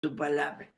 su palabra.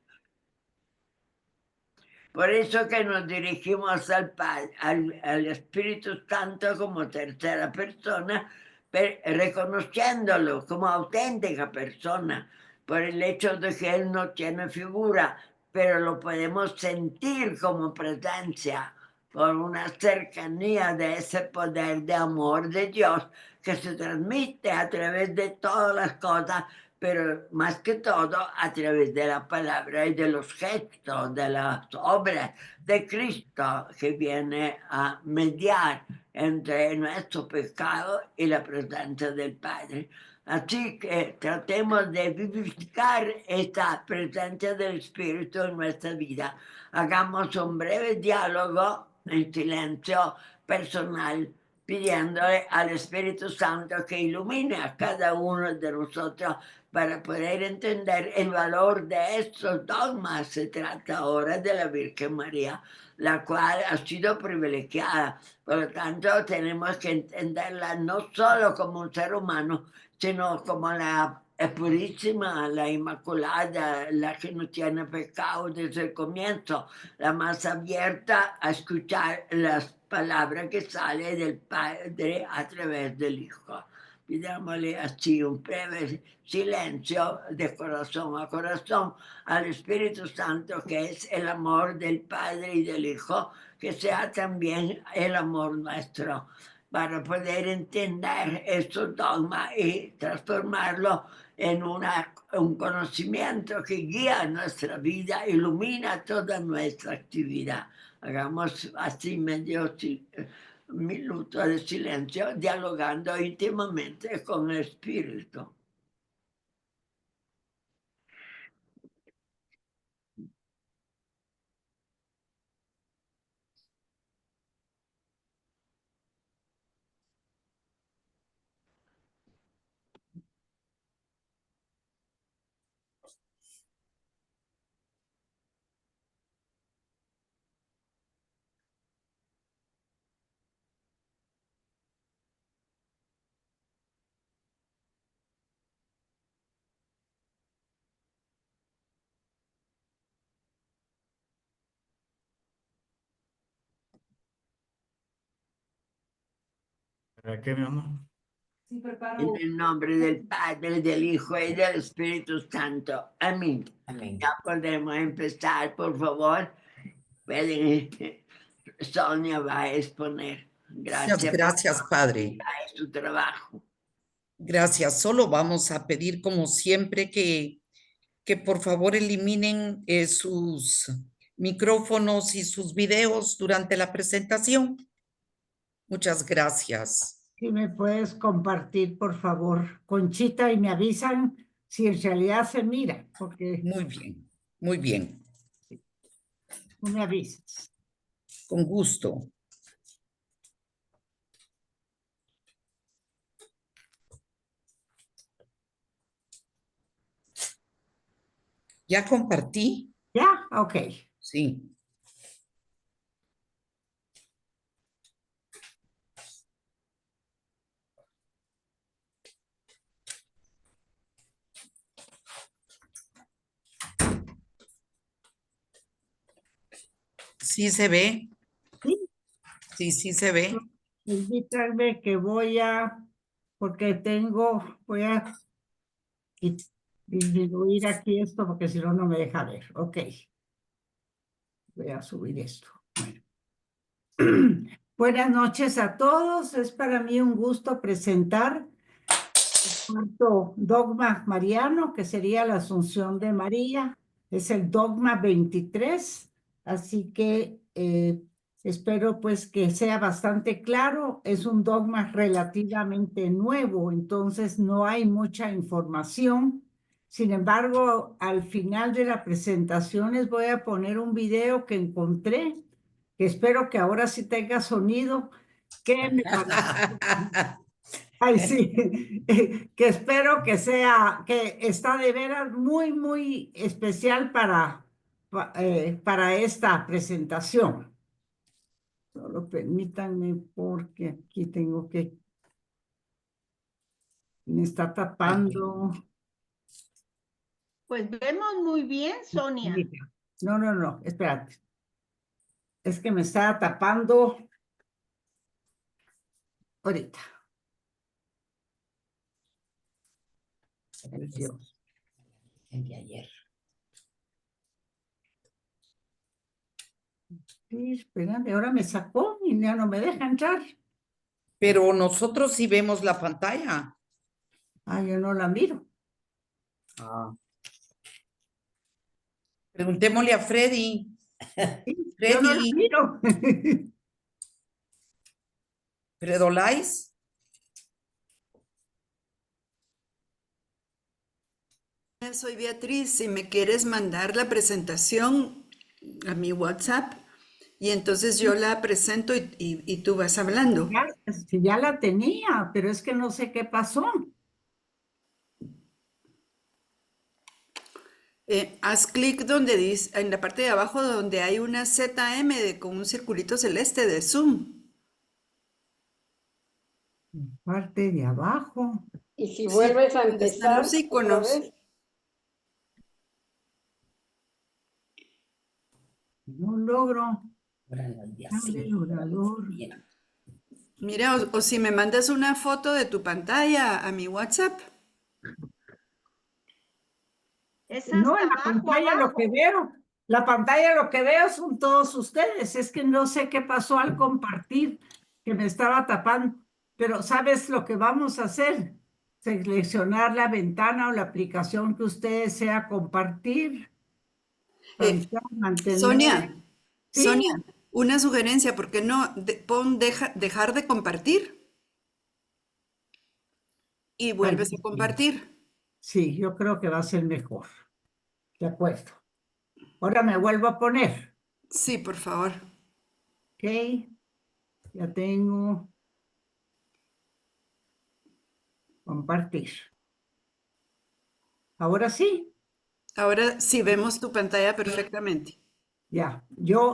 Por eso que nos dirigimos al Espíritu Santo como tercera persona, reconociéndolo como auténtica persona, por el hecho de que Él no tiene figura, pero lo podemos sentir como presencia, por una cercanía de ese poder de amor de Dios que se transmite a través de todas las cosas, pero más que todo a través de la palabra y de los gestos, de las obras de Cristo que viene a mediar entre nuestro pecado y la presencia del Padre. Así que tratemos de vivificar esta presencia del Espíritu en nuestra vida. Hagamos un breve diálogo en silencio personal, pidiéndole al Espíritu Santo que ilumine a cada uno de nosotros para poder entender el valor de estos dogmas. Se trata ahora de la Virgen María, la cual ha sido privilegiada. Por lo tanto, tenemos que entenderla no solo como un ser humano, sino como la purísima, la inmaculada, la que no tiene pecado desde el comienzo, la más abierta a escuchar las palabras que salen del Padre a través del Hijo. Pidámosle así un breve silencio de corazón a corazón al Espíritu Santo, que es el amor del Padre y del Hijo, que sea también el amor nuestro, para poder entender estos dogmas y transformarlo en un conocimiento que guía nuestra vida, ilumina toda nuestra actividad. Hagamos así medio minuto de silencio, dialogando íntimamente con el Espíritu. ¿Para qué, mi amor? Sí, En preparo. el nombre del Padre, del Hijo y del Espíritu Santo. Amén. Amén. Ya podemos empezar, por favor. Pueden, Sonia va a exponer. Muchas Gracias gracias, Padre. por su trabajo. Gracias. Solo vamos a pedir, como siempre, que por favor eliminen sus micrófonos y sus videos durante la presentación. Muchas gracias. Si me puedes compartir, por favor, Conchita, y me avisan si en realidad se mira, porque Muy bien, muy bien. tú me avisas. Con gusto. ¿Ya compartí? ¿Ya? Ok. Sí. ¿Sí se ve? Sí, Sí, sí se ve. permítanme que porque voy a disminuir aquí esto, porque si no, no me deja ver. Ok. Voy a subir esto. Bueno. Buenas noches a todos. Es para mí un gusto presentar el cuarto dogma mariano, que sería la Asunción de María. Es el dogma 23, así que espero pues que sea bastante claro. Es un dogma relativamente nuevo, entonces no hay mucha información. Sin embargo, al final de la presentación les voy a poner un video que encontré, que espero que ahora sí tenga sonido, que me pareció. Ay, sí, que espero que está de veras muy, muy especial para esta presentación. Solo permítanme porque aquí me está tapando. Pues vemos muy bien, Sonia. No, no, no, espérate. Es que me estaba tapando ahorita. Ay, Dios. El de ayer. Sí, espérame, ahora me sacó y ya no me deja entrar. Pero nosotros sí vemos la pantalla. Ah, yo no la miro. Preguntémosle a Freddy. Sí, yo no la Freddy, miro. Fredolais. Soy Beatriz, si me quieres mandar la presentación a mi WhatsApp y entonces yo la presento y tú vas hablando. Si ya la tenía, pero es que no sé qué pasó. Haz clic donde dice, en la parte de abajo donde hay una ZM con un circulito celeste de Zoom. Parte de abajo. Y si Sí, vuelves a donde están empezar los otra iconos. vez, No logro. Órale, Abre el orador. Mira, o si me mandas una foto de tu pantalla a mi WhatsApp. Es No, hasta en la abajo, pantalla lo que veo. La pantalla lo que veo son todos ustedes. Es que no sé qué pasó al compartir, que me estaba tapando. Pero ¿sabes lo que vamos a hacer? Seleccionar la ventana o la aplicación que usted desea compartir. Eh, Pantalla, mantener. Sonia, Sí, Sonia, una sugerencia, ¿por qué no pon dejar de compartir y vuelves a compartir? sí, yo creo que va a ser mejor. De acuerdo. Ahora me vuelvo a poner. Sí, por favor. Ok. Ya tengo. Compartir. Ahora sí. Ahora sí vemos tu pantalla perfectamente. Ya,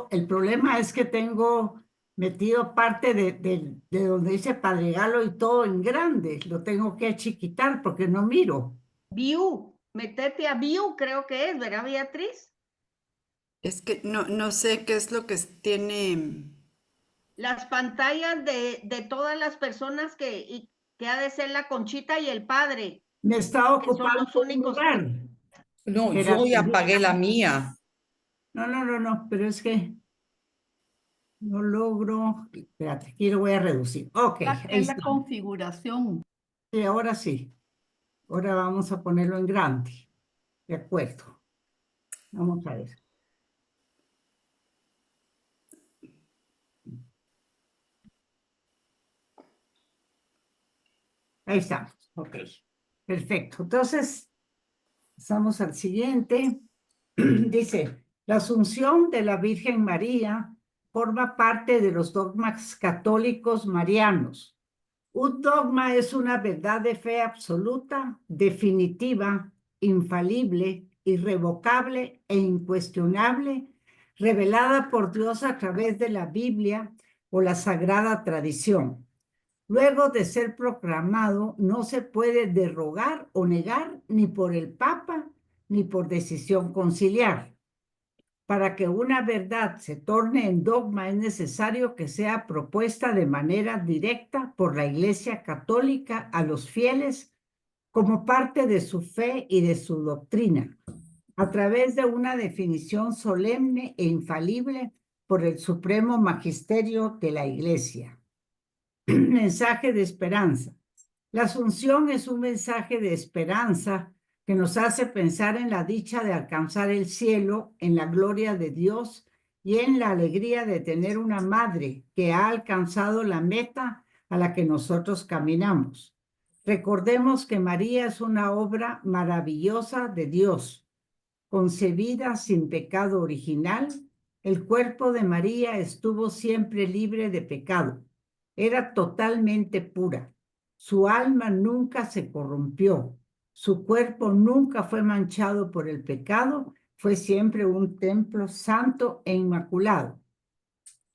el problema es que tengo metido parte de donde dice Padre Galo y todo en grande. Lo tengo que achiquitar porque no miro. View. Metete a View, creo que es, ¿verdad, Beatriz? Es que no sé qué es lo que tiene. Las pantallas de todas las personas que ha de ser la Conchita y el padre, Me está que son ocupando los un únicos. lugar. No, Que yo ya era- apagué la mía. No, pero es que no logro. Espérate, aquí lo voy a reducir. Ok, ahí Es la está. configuración. Sí, ahora sí. Ahora vamos a ponerlo en grande. De acuerdo. Vamos a ver. Ahí estamos. Ok. Perfecto. Entonces, pasamos al siguiente. Dice, la Asunción de la Virgen María forma parte de los dogmas católicos marianos. Un dogma es una verdad de fe absoluta, definitiva, infalible, irrevocable e incuestionable, revelada por Dios a través de la Biblia o la sagrada tradición. Luego de ser proclamado, no se puede derrogar o negar ni por el Papa ni por decisión conciliar. Para que una verdad se torne en dogma es necesario que sea propuesta de manera directa por la Iglesia Católica a los fieles como parte de su fe y de su doctrina, a través de una definición solemne e infalible por el Supremo Magisterio de la Iglesia. Mensaje de esperanza. La Asunción es un mensaje de esperanza que nos hace pensar en la dicha de alcanzar el cielo, en la gloria de Dios y en la alegría de tener una madre que ha alcanzado la meta a la que nosotros caminamos. Recordemos que María es una obra maravillosa de Dios, concebida sin pecado original. El cuerpo de María estuvo siempre libre de pecado. Era totalmente pura. Su alma nunca se corrompió. Su cuerpo nunca fue manchado por el pecado. Fue siempre un templo santo e inmaculado.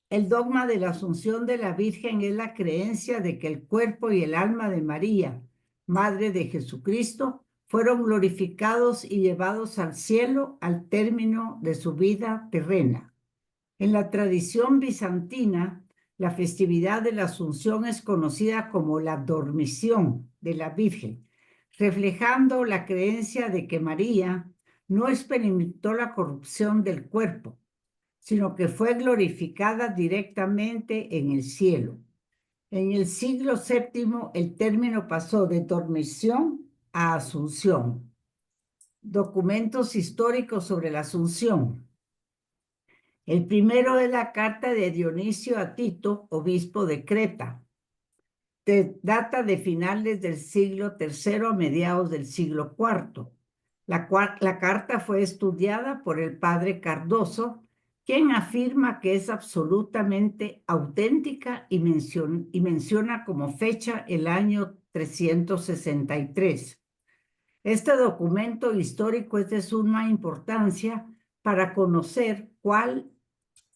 El dogma de la Asunción de la Virgen es la creencia de que el cuerpo y el alma de María, Madre de Jesucristo, fueron glorificados y llevados al cielo al término de su vida terrena. En la tradición bizantina, la festividad de la Asunción es conocida como la dormición de la Virgen, reflejando la creencia de que María no experimentó la corrupción del cuerpo, sino que fue glorificada directamente en el cielo. En el siglo VII, el término pasó de dormición a Asunción. Documentos históricos sobre la Asunción. El primero es la carta de Dionisio a Tito, obispo de Creta. Data de finales del siglo III a mediados del siglo IV. La carta fue estudiada por el padre Cardoso, quien afirma que es absolutamente auténtica y menciona como fecha el año 363. Este documento histórico es de suma importancia para conocer cuál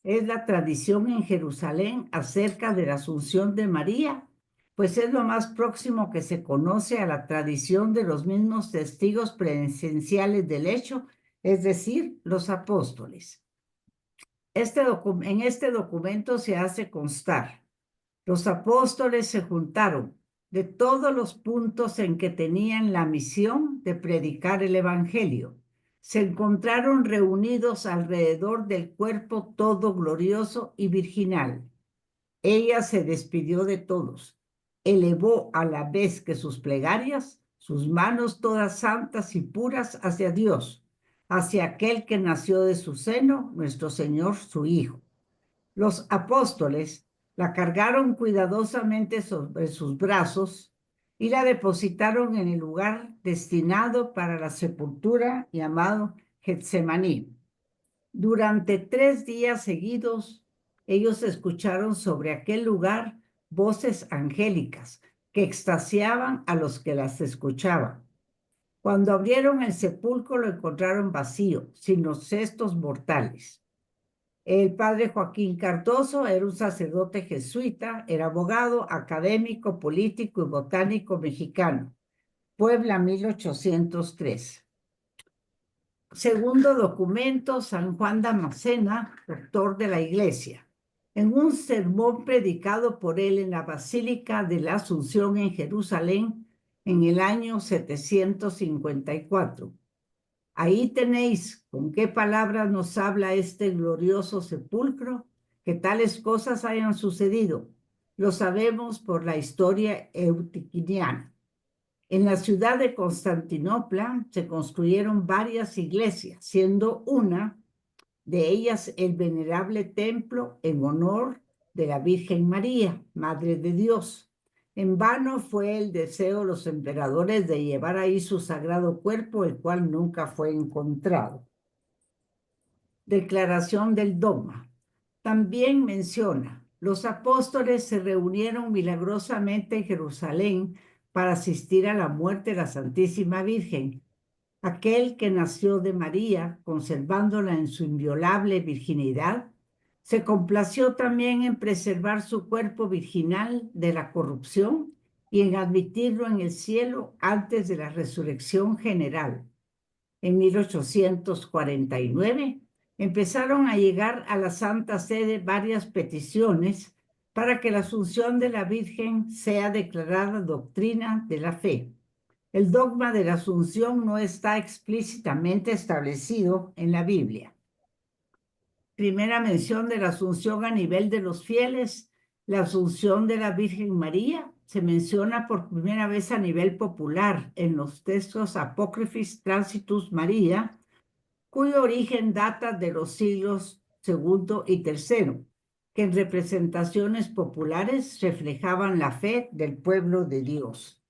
es la tradición en Jerusalén acerca de la Asunción de María, pues es lo más próximo que se conoce a la tradición de los mismos testigos presenciales del hecho, es decir, los apóstoles. En este documento se hace constar: los apóstoles se juntaron de todos los puntos en que tenían la misión de predicar el evangelio. Se encontraron reunidos alrededor del cuerpo todo glorioso y virginal. Ella se despidió de todos, elevó a la vez que sus plegarias, sus manos todas santas y puras hacia Dios, hacia aquel que nació de su seno, nuestro Señor, su Hijo. Los apóstoles la cargaron cuidadosamente sobre sus brazos y la depositaron en el lugar destinado para la sepultura llamado Getsemaní. Durante 3 días seguidos, ellos escucharon sobre aquel lugar voces angélicas que extasiaban a los que las escuchaban. Cuando abrieron el sepulcro lo encontraron vacío, sin los cestos mortales. El padre Joaquín Cardoso era un sacerdote jesuita, era abogado, académico, político y botánico mexicano. Puebla, 1803. Segundo documento, San Juan Damascena, doctor de la Iglesia. En un sermón predicado por él en la Basílica de la Asunción en Jerusalén en el año 754. Ahí tenéis con qué palabras nos habla este glorioso sepulcro, que tales cosas hayan sucedido. Lo sabemos por la historia eutiquiniana. En la ciudad de Constantinopla se construyeron varias iglesias, siendo una de ellas el venerable templo en honor de la Virgen María, Madre de Dios. En vano fue el deseo de los emperadores de llevar ahí su sagrado cuerpo, el cual nunca fue encontrado. Declaración del dogma. También menciona: los apóstoles se reunieron milagrosamente en Jerusalén para asistir a la muerte de la Santísima Virgen, aquel que nació de María, conservándola en su inviolable virginidad. Se complació también en preservar su cuerpo virginal de la corrupción y en admitirlo en el cielo antes de la resurrección general. En 1849 empezaron a llegar a la Santa Sede varias peticiones para que la Asunción de la Virgen sea declarada doctrina de la fe. El dogma de la Asunción no está explícitamente establecido en la Biblia. Primera mención de la Asunción a nivel de los fieles. La Asunción de la Virgen María se menciona por primera vez a nivel popular en los textos Apócrifos Transitus Maria, cuyo origen data de los siglos II y III, que en representaciones populares reflejaban la fe del pueblo de Dios.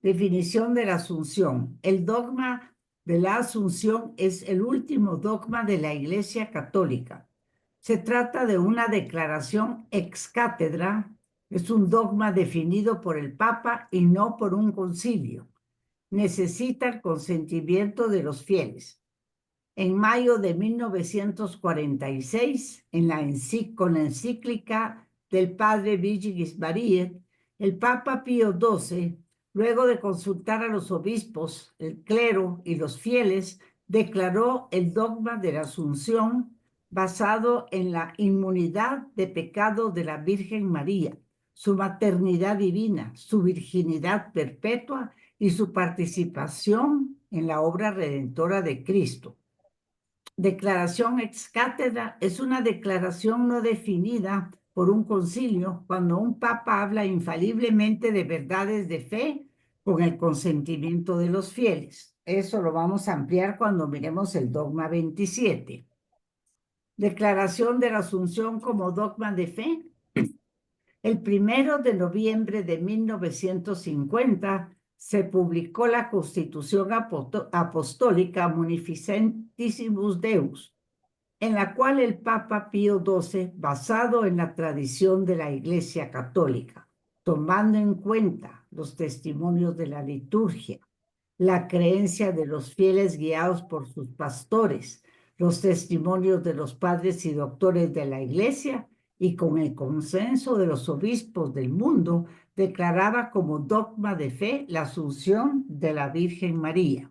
Definición de la Asunción. El dogma de la Asunción es el último dogma de la Iglesia Católica. Se trata de una declaración ex cátedra, es un dogma definido por el Papa y no por un concilio. Necesita el consentimiento de los fieles. En mayo de 1946, con la encíclica del padre Vigigis Mariae, el Papa Pío XII Luego de consultar a los obispos, el clero y los fieles, declaró el dogma de la Asunción basado en la inmunidad de pecado de la Virgen María, su maternidad divina, su virginidad perpetua y su participación en la obra redentora de Cristo. Declaración ex cátedra es una declaración no definida por un concilio cuando un papa habla infaliblemente de verdades de fe con el consentimiento de los fieles. Eso lo vamos a ampliar cuando miremos el dogma 27. Declaración de la Asunción como dogma de fe. El 1 de noviembre de 1950 se publicó la Constitución Apostólica Munificentissimus Deus, en la cual el Papa Pío XII, basado en la tradición de la Iglesia Católica, tomando en cuenta los testimonios de la liturgia, la creencia de los fieles guiados por sus pastores, los testimonios de los padres y doctores de la Iglesia, y con el consenso de los obispos del mundo, declaraba como dogma de fe la Asunción de la Virgen María.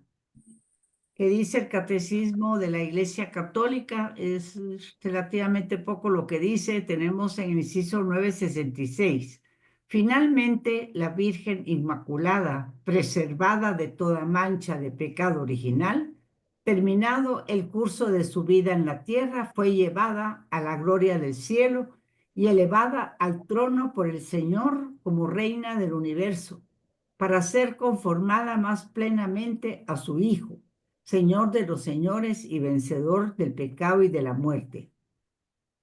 ¿Qué dice el Catecismo de la Iglesia Católica? Es relativamente poco lo que dice. Tenemos en el inciso 966. Finalmente, la Virgen Inmaculada, preservada de toda mancha de pecado original, terminado el curso de su vida en la tierra, fue llevada a la gloria del cielo y elevada al trono por el Señor como reina del universo, para ser conformada más plenamente a su Hijo, Señor de los señores y vencedor del pecado y de la muerte.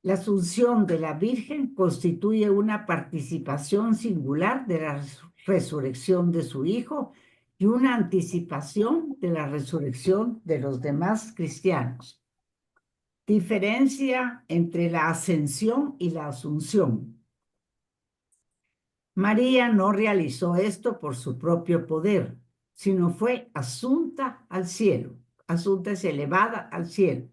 La Asunción de la Virgen constituye una participación singular de la resurrección de su Hijo y una anticipación de la resurrección de los demás cristianos. Diferencia entre la ascensión y la asunción. María no realizó esto por su propio poder, sino fue asunta al cielo. Asunta es elevada al cielo.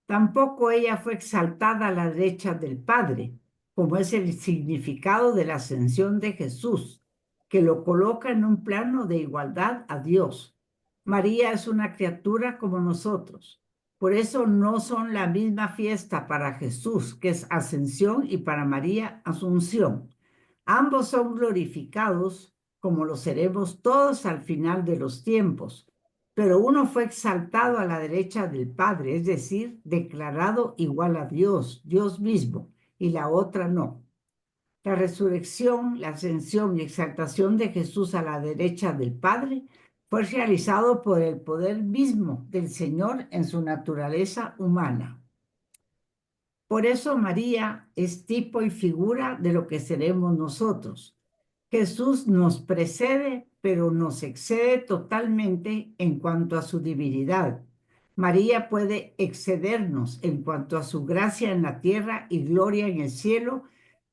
Tampoco ella fue exaltada a la derecha del Padre, como es el significado de la ascensión de Jesús, que lo coloca en un plano de igualdad a Dios. María es una criatura como nosotros. Por eso no son la misma fiesta para Jesús, que es ascensión, y para María, asunción. Ambos son glorificados, como lo seremos todos al final de los tiempos, pero uno fue exaltado a la derecha del Padre, es decir, declarado igual a Dios, Dios mismo, y la otra no. La resurrección, la ascensión y exaltación de Jesús a la derecha del Padre fue realizado por el poder mismo del Señor en su naturaleza humana. Por eso María es tipo y figura de lo que seremos nosotros. Jesús nos precede, pero nos excede totalmente en cuanto a su divinidad. María puede excedernos en cuanto a su gracia en la tierra y gloria en el cielo,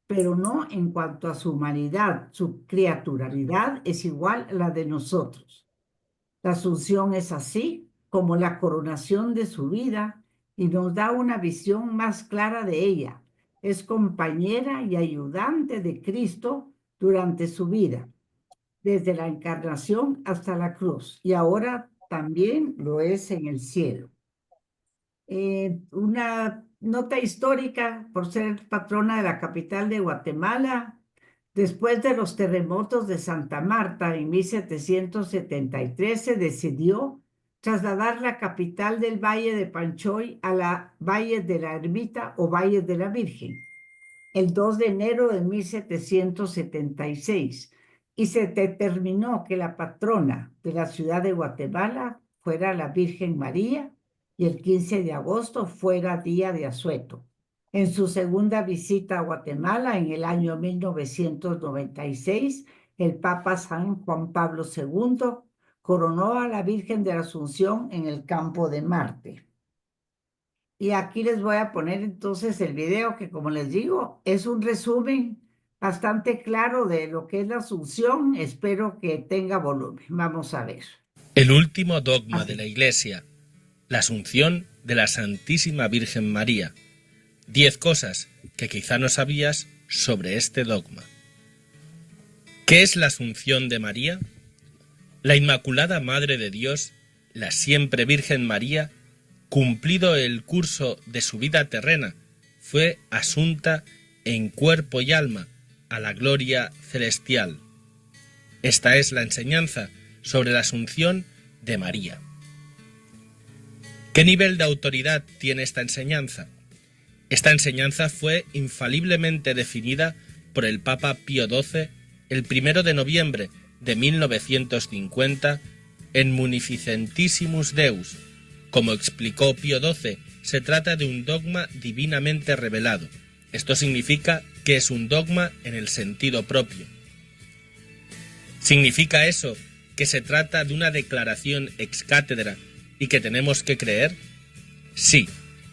pero no en cuanto a su humanidad. Su criaturalidad es igual a la de nosotros. La Asunción es así como la coronación de su vida y nos da una visión más clara de ella. Es compañera y ayudante de Cristo durante su vida, desde la encarnación hasta la cruz, y ahora también lo es en el cielo. Una nota histórica, por ser patrona de la capital de Guatemala, después de los terremotos de Santa Marta en 1773 se decidió trasladar la capital del Valle de Panchoy a la Valle de la Ermita o Valle de la Virgen, el 2 de enero de 1776, y se determinó que la patrona de la ciudad de Guatemala fuera la Virgen María y el 15 de agosto fuera día de asueto. En su segunda visita a Guatemala en el año 1996, el Papa San Juan Pablo II coronó a la Virgen de la Asunción en el campo de Marte. Y aquí les voy a poner entonces el video que, como les digo, es un resumen bastante claro de lo que es la Asunción. Espero que tenga volumen. Vamos a ver. El último dogma de la Iglesia, la Asunción de la Santísima Virgen María. 10 cosas que quizá no sabías sobre este dogma. ¿Qué es la Asunción de María? La Inmaculada Madre de Dios, la siempre Virgen María, cumplido el curso de su vida terrena, fue asunta en cuerpo y alma a la gloria celestial. Esta es la enseñanza sobre la Asunción de María. ¿Qué nivel de autoridad tiene esta enseñanza? Esta enseñanza fue infaliblemente definida por el Papa Pío XII el 1 de noviembre de 1950 en Munificentissimus Deus. Como explicó Pío XII, se trata de un dogma divinamente revelado. Esto significa que es un dogma en el sentido propio. ¿Significa eso que se trata de una declaración ex cátedra y que tenemos que creer? Sí,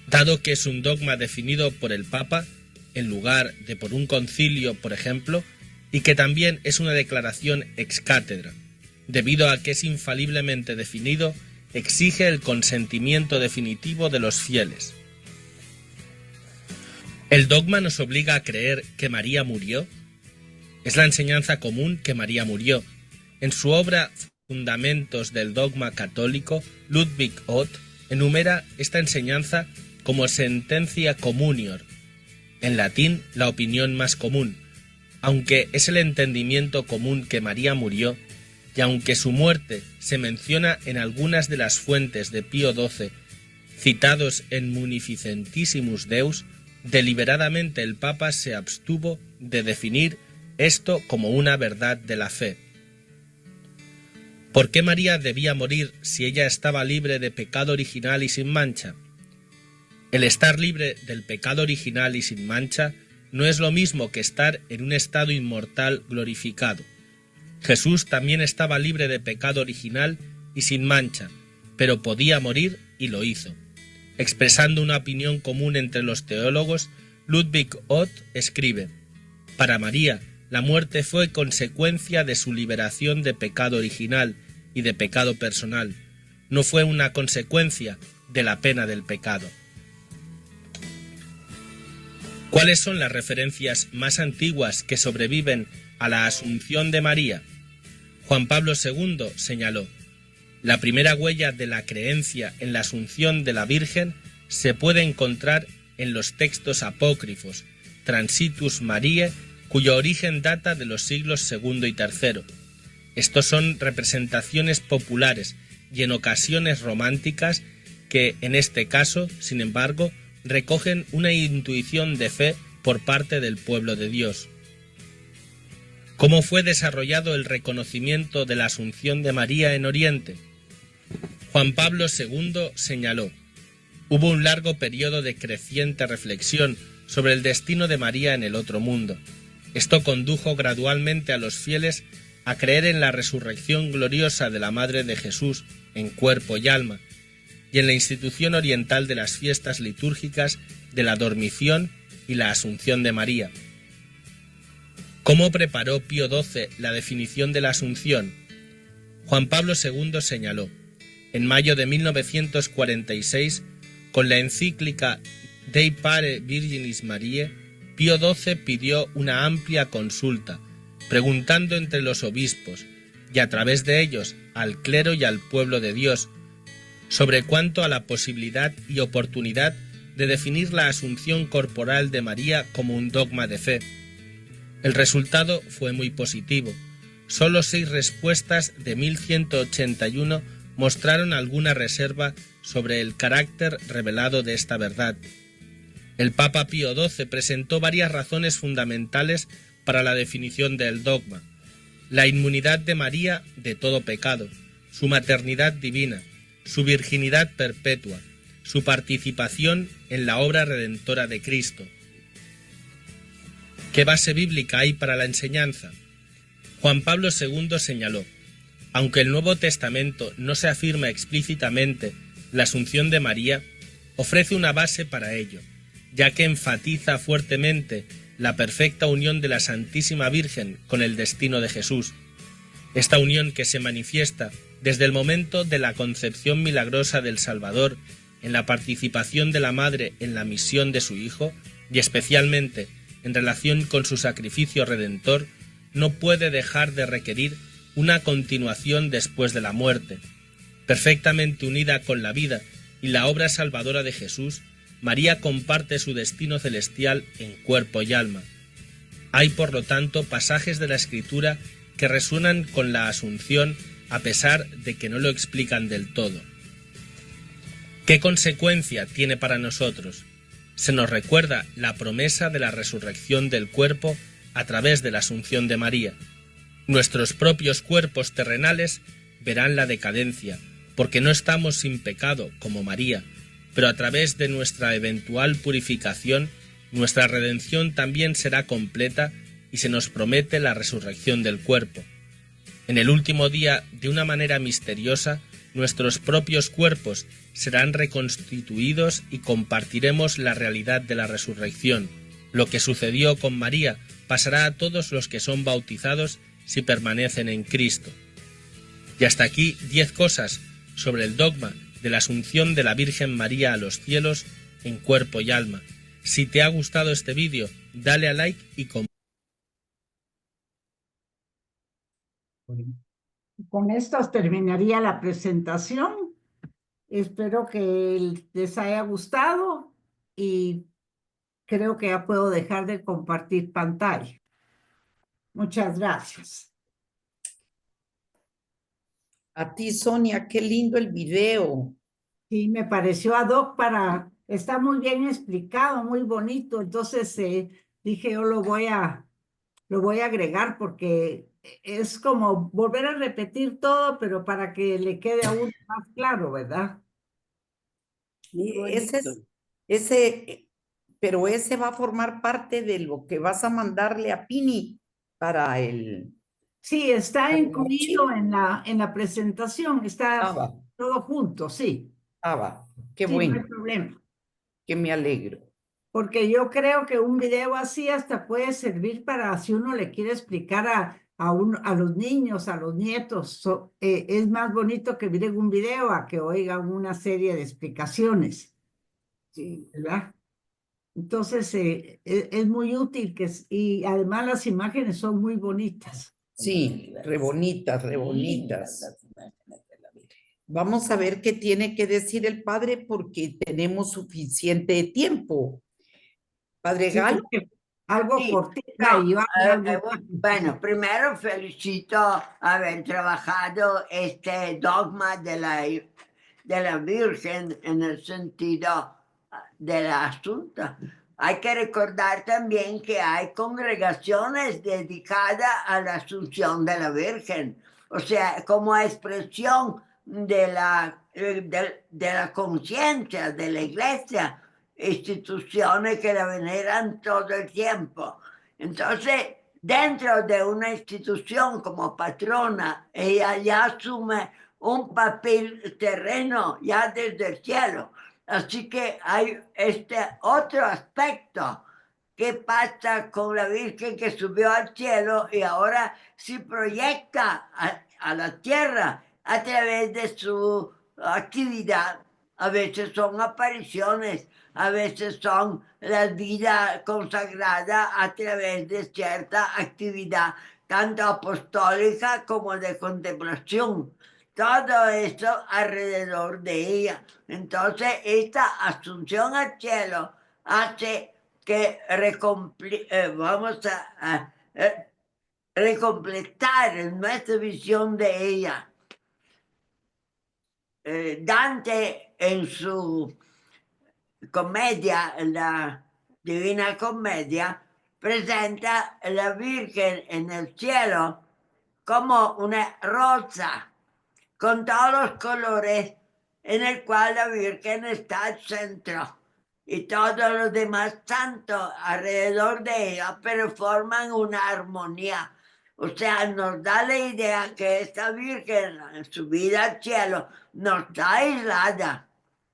dado que es un dogma definido por el Papa, en lugar de por un concilio, por ejemplo, y que también es una declaración ex cátedra. Debido a que es infaliblemente definido, exige el consentimiento definitivo de los fieles. ¿El dogma nos obliga a creer que María murió? Es la enseñanza común que María murió. En su obra Fundamentos del Dogma Católico, Ludwig Ott enumera esta enseñanza como sententia communior, en latín la opinión más común, aunque es el entendimiento común que María murió, y aunque su muerte se menciona en algunas de las fuentes de Pío XII, citados en Munificentissimus Deus, deliberadamente el Papa se abstuvo de definir esto como una verdad de la fe. ¿Por qué María debía morir si ella estaba libre de pecado original y sin mancha? El estar libre del pecado original y sin mancha no es lo mismo que estar en un estado inmortal glorificado. Jesús también estaba libre de pecado original y sin mancha, pero podía morir y lo hizo. Expresando una opinión común entre los teólogos, Ludwig Ott escribe: para María, la muerte fue consecuencia de su liberación de pecado original y de pecado personal, no fue una consecuencia de la pena del pecado. ¿Cuáles son las referencias más antiguas que sobreviven a la Asunción de María? Juan Pablo II señaló: la primera huella de la creencia en la Asunción de la Virgen se puede encontrar en los textos apócrifos Transitus Mariae, cuyo origen data de los siglos II y III. Estos son representaciones populares y en ocasiones románticas que, en este caso, sin embargo, recogen una intuición de fe por parte del pueblo de Dios. ¿Cómo fue desarrollado el reconocimiento de la Asunción de María en Oriente? Juan Pablo II señaló: hubo un largo periodo de creciente reflexión sobre el destino de María en el otro mundo. Esto condujo gradualmente a los fieles a creer en la resurrección gloriosa de la Madre de Jesús en cuerpo y alma, y en la institución oriental de las fiestas litúrgicas de la Dormición y la Asunción de María. ¿Cómo preparó Pío XII la definición de la Asunción? Juan Pablo II señaló: en mayo de 1946, con la encíclica Dei Pare Virginis Mariae, Pío XII pidió una amplia consulta, preguntando entre los obispos, y a través de ellos al clero y al pueblo de Dios, sobre cuanto a la posibilidad y oportunidad de definir la asunción corporal de María como un dogma de fe. El resultado fue muy positivo. Solo 6 respuestas de 1181 mostraron alguna reserva sobre el carácter revelado de esta verdad. El Papa Pío XII presentó varias razones fundamentales para la definición del dogma: la inmunidad de María de todo pecado, su maternidad divina, su virginidad perpetua, su participación en la obra redentora de Cristo. ¿Qué base bíblica hay para la enseñanza? Juan Pablo II señaló: aunque el Nuevo Testamento no se afirma explícitamente la Asunción de María, ofrece una base para ello, ya que enfatiza fuertemente la perfecta unión de la Santísima Virgen con el destino de Jesús. Esta unión que se manifiesta desde el momento de la concepción milagrosa del Salvador, en la participación de la Madre en la misión de su Hijo, y especialmente en relación con su sacrificio redentor, no puede dejar de requerir una continuación después de la muerte. Perfectamente unida con la vida y la obra salvadora de Jesús, María comparte su destino celestial en cuerpo y alma. Hay, por lo tanto, pasajes de la Escritura que resuenan con la Asunción a pesar de que no lo explican del todo. ¿Qué consecuencia tiene para nosotros? Se nos recuerda la promesa de la resurrección del cuerpo a través de la Asunción de María. Nuestros propios cuerpos terrenales verán la decadencia, porque no estamos sin pecado como María, pero a través de nuestra eventual purificación, nuestra redención también será completa y se nos promete la resurrección del cuerpo. En el último día, de una manera misteriosa, nuestros propios cuerpos serán reconstituidos y compartiremos la realidad de la resurrección. Lo que sucedió con María pasará a todos los que son bautizados si permanecen en Cristo. Y hasta aquí 10 cosas sobre el dogma de la Asunción de la Virgen María a los cielos en cuerpo y alma. Si te ha gustado este vídeo, dale a like y comparte. Con esto terminaría la presentación. Espero que les haya gustado y creo que ya puedo dejar de compartir pantalla. Muchas gracias. A ti, Sonia, qué lindo el video. Sí, me pareció ad hoc está muy bien explicado, muy bonito. Entonces dije, yo lo voy a agregar porque es como volver a repetir todo, pero para que le quede a uno más claro, ¿verdad? Pero ese va a formar parte de lo que vas a mandarle a Pini para el... Sí, está para el incluido archivo. en la presentación, está Va. todo junto, sí. Va. Qué Sí, bueno, no hay problema. que me alegro. Porque yo creo que un video así hasta puede servir para si uno le quiere explicar a los niños, a los nietos. Es más bonito que miren un video a que oigan una serie de explicaciones. Sí, ¿verdad? Entonces, es muy útil y además las imágenes son muy bonitas. Sí, re bonitas, re bonitas. Vamos a ver qué tiene que decir el padre porque tenemos suficiente tiempo. Padre Sí, Galo. algo Sí, cortita y algo. bueno, primero felicito haber trabajado este dogma de la Virgen en el sentido del asunto. Hay que recordar también que hay congregaciones dedicadas a la Asunción de la Virgen, o sea, como expresión de la conciencia de la Iglesia, instituciones que la veneran todo el tiempo. Entonces, dentro de una institución como patrona, ella ya asume un papel terreno ya desde el cielo. Así que hay este otro aspecto. ¿Qué pasa con la Virgen que subió al cielo y ahora se proyecta a la tierra a través de su actividad? A veces son apariciones, a veces son la vida consagrada a través de cierta actividad, tanto apostólica como de contemplación. Todo eso alrededor de ella. Entonces, esta asunción al cielo hace que vamos a recompletar nuestra visión de ella. Dante en su comedia, la Divina Comedia, presenta la Virgen en el cielo como una rosa con todos los colores en el cual la Virgen está al centro y todos los demás santos alrededor de ella, pero forman una armonía. O sea, nos da la idea que esta Virgen en su vida al cielo no está aislada,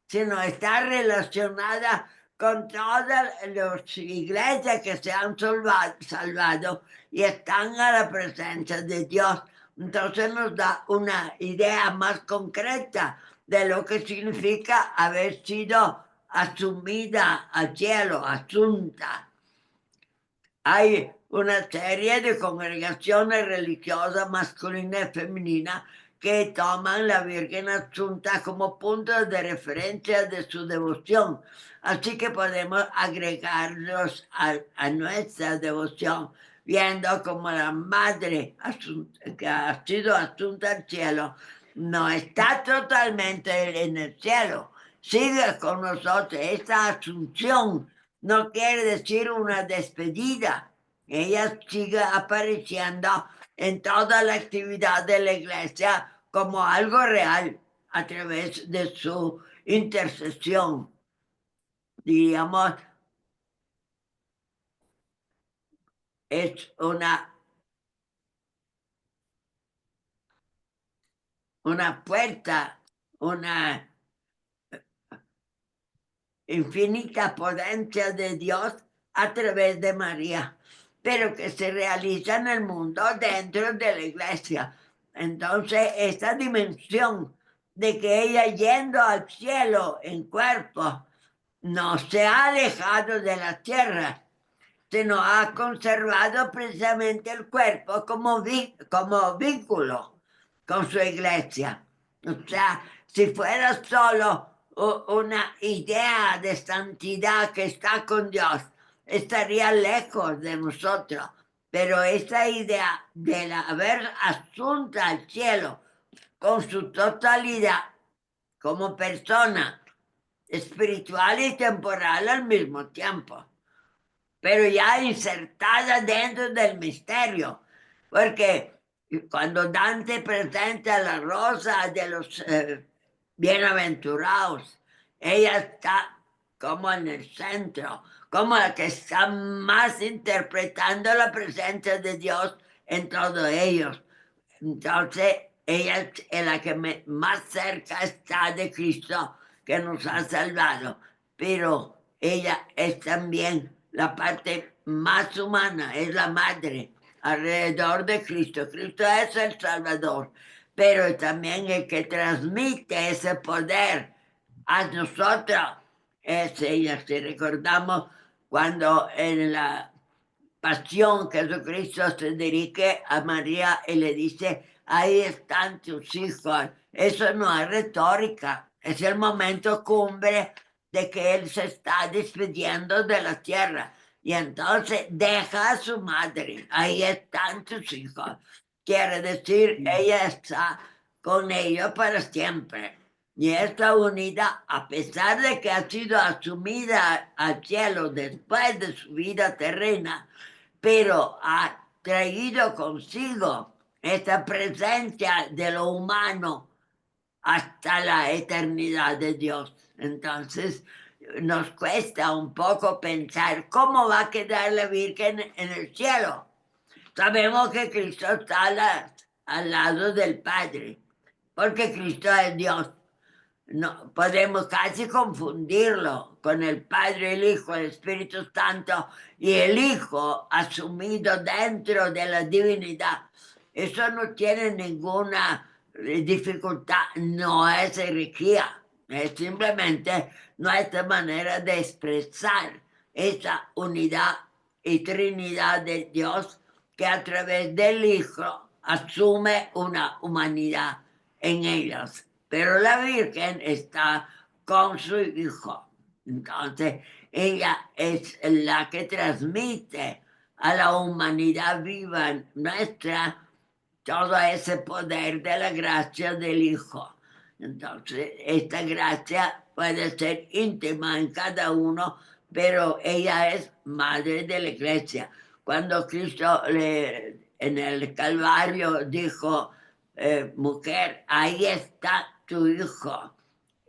sino está relacionada con todas las iglesias que se han salvado y están a la presencia de Dios. Entonces nos da una idea más concreta de lo que significa haber sido asumida al cielo, asunta. hay una serie de congregaciones religiosas masculinas y femeninas que toman la Virgen Asunta como punto de referencia de su devoción. Así que podemos agregarlos a nuestra devoción, viendo como la Madre que ha sido asunta al cielo no está totalmente en el cielo, sigue con nosotros. Esta asunción no quiere decir una despedida. Ella sigue apareciendo en toda la actividad de la iglesia como algo real a través de su intercesión. Diríamos, es una puerta, una infinita potencia de Dios a través de María, pero que se realiza en el mundo dentro de la iglesia. Entonces, esta dimensión de que ella yendo al cielo en cuerpo no se ha alejado de la tierra, sino ha conservado precisamente el cuerpo como vínculo con su iglesia. O sea, si fuera solo una idea de santidad que está con Dios, estaría lejos de nosotros. Pero esa idea de haber asunto al cielo con su totalidad como persona espiritual y temporal al mismo tiempo, pero ya insertada dentro del misterio, porque cuando Dante presenta la rosa de los bienaventurados, ella está como en el centro, como la que está más interpretando la presencia de Dios en todos ellos. Entonces, ella es la que más cerca está de Cristo, que nos ha salvado, pero ella es también la parte más humana, es la madre alrededor de Cristo. Cristo es el Salvador, pero también el que transmite ese poder a nosotros es ella. Si recordamos cuando en la pasión Jesucristo se dirige a María y le dice, ahí están tus hijos. Eso no es retórica, es el momento cumbre de que él se está despidiendo de la tierra. Y entonces deja a su madre, ahí están tus hijos. Quiere decir, ella está con ellos para siempre. Y está unida, a pesar de que ha sido asumida al cielo después de su vida terrena, pero ha traído consigo esta presencia de lo humano hasta la eternidad de Dios. Entonces, nos cuesta un poco pensar cómo va a quedar la Virgen en el cielo. Sabemos que Cristo está al lado del Padre, porque Cristo es Dios. No, podemos casi confundirlo con el Padre, el Hijo, el Espíritu Santo y el Hijo asumido dentro de la divinidad. Eso no tiene ninguna dificultad, no es herejía, es simplemente nuestra manera de expresar esa unidad y trinidad de Dios que a través del Hijo asume una humanidad en ellos. Pero la Virgen está con su Hijo. Entonces, ella es la que transmite a la humanidad viva nuestra todo ese poder de la gracia del Hijo. Entonces, esta gracia puede ser íntima en cada uno, pero ella es madre de la iglesia. Cuando Cristo en el Calvario dijo, mujer, ahí está tu hijo.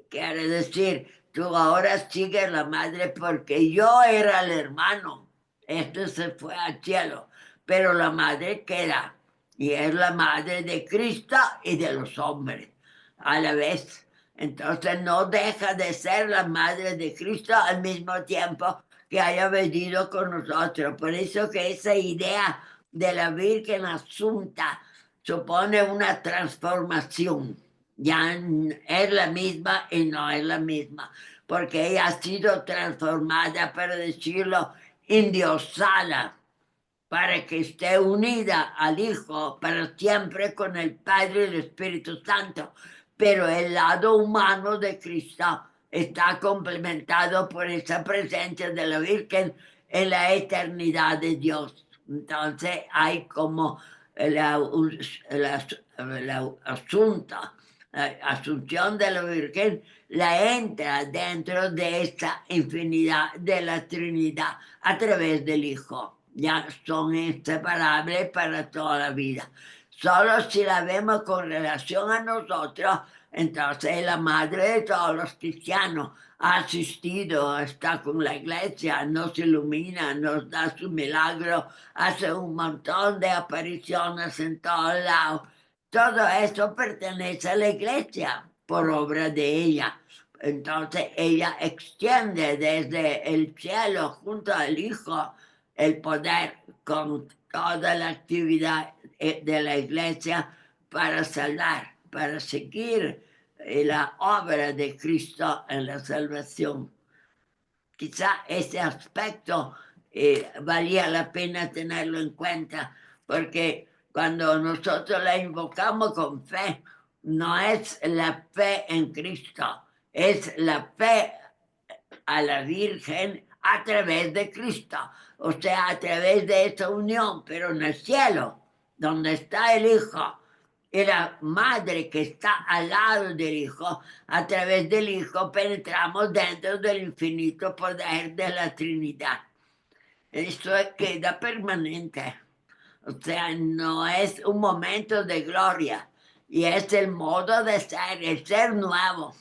Quiere decir, tú ahora sigues la madre porque yo era el hermano. Este se fue al cielo, pero la madre queda. Y es la madre de Cristo y de los hombres a la vez. Entonces no deja de ser la madre de Cristo al mismo tiempo que haya venido con nosotros. Por eso que esa idea de la Virgen Asunta supone una transformación. Ya es la misma y no es la misma, porque ella ha sido transformada, para decirlo, endiosada para que esté unida al Hijo para siempre con el Padre y el Espíritu Santo. Pero el lado humano de Cristo está complementado por esa presencia de la Virgen en la eternidad de Dios. Entonces hay como la asunción de la Virgen, la entra dentro de esta infinidad de la Trinidad a través del Hijo. Ya son inseparables para toda la vida. Solo si la vemos con relación a nosotros, entonces la madre de todos los cristianos ha asistido, está con la iglesia, nos ilumina, nos da su milagro, hace un montón de apariciones en todos lados. Todo eso pertenece a la iglesia por obra de ella. Entonces ella extiende desde el cielo junto al Hijo el poder con toda la actividad de la iglesia para salvar, para seguir la obra de Cristo en la salvación. Quizá ese aspecto valía la pena tenerlo en cuenta, porque cuando nosotros la invocamos con fe, no es la fe en Cristo, es la fe a la Virgen a través de Cristo, o sea, a través de esa unión, pero en el cielo, donde está el Hijo, y la madre que está al lado del Hijo, a través del Hijo penetramos dentro del infinito poder de la Trinidad. Esto queda permanente, o sea, no es un momento de gloria, y es el modo de ser, el ser nuevo.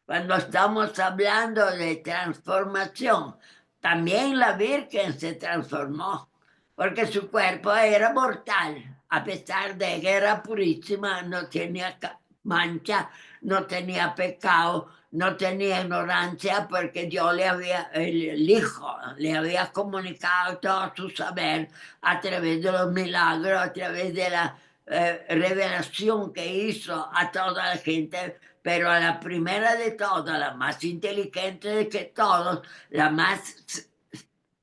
Cuando estamos hablando de transformación, también la Virgen se transformó, porque su cuerpo era mortal, a pesar de que era purísima, no tenía mancha, no tenía pecado, no tenía ignorancia, porque Dios le había, el Hijo, le había comunicado todo su saber a través de los milagros, a través de la revelación que hizo a toda la gente. Pero a la primera de todas, la más inteligente de que todos, la más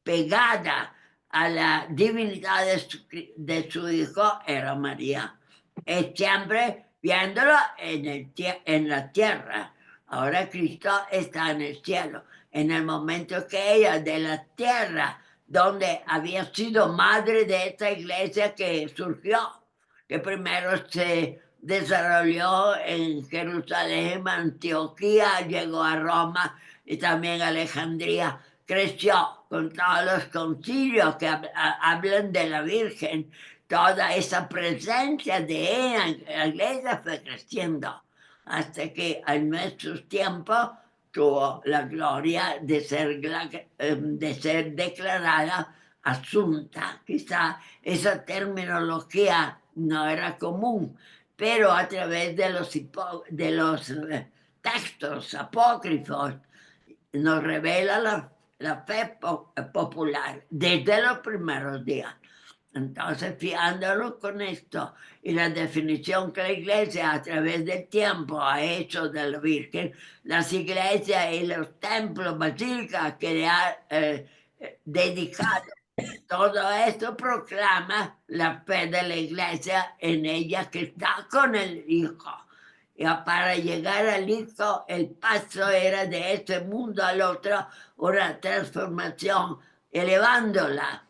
pegada a la divinidad de su Hijo, era María. Y siempre viéndolo en la tierra. Ahora Cristo está en el cielo. En el momento que ella de la tierra, donde había sido madre de esta iglesia que surgió, que primero se desarrolló en Jerusalén, Antioquía, llegó a Roma y también a Alejandría. Creció con todos los concilios que hablan de la Virgen. Toda esa presencia de ella en la iglesia fue creciendo hasta que en nuestros tiempos tuvo la gloria de ser declarada asunta. Quizá esa terminología no era común, pero a través de los textos apócrifos nos revela la fe popular desde los primeros días. Entonces, fiándonos con esto y la definición que la iglesia a través del tiempo ha hecho de la Virgen, las iglesias y los templos, basílicas que le ha dedicado, todo esto proclama la fe de la iglesia en ella que está con el Hijo. Y para llegar al Hijo, el paso era de este mundo al otro, una transformación, elevándola,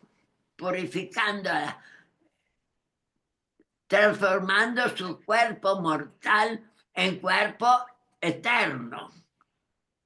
purificándola, transformando su cuerpo mortal en cuerpo eterno.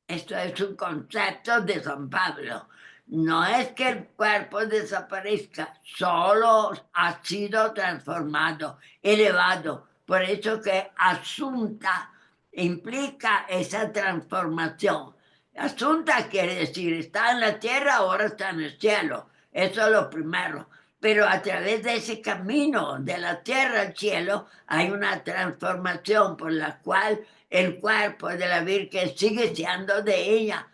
Esto es un concepto de San Pablo. No es que el cuerpo desaparezca, solo ha sido transformado, elevado. Por eso que asunta implica esa transformación. Asunta quiere decir, está en la tierra, ahora está en el cielo. Eso es lo primero. Pero a través de ese camino de la tierra al cielo hay una transformación por la cual el cuerpo de la Virgen sigue siendo de ella,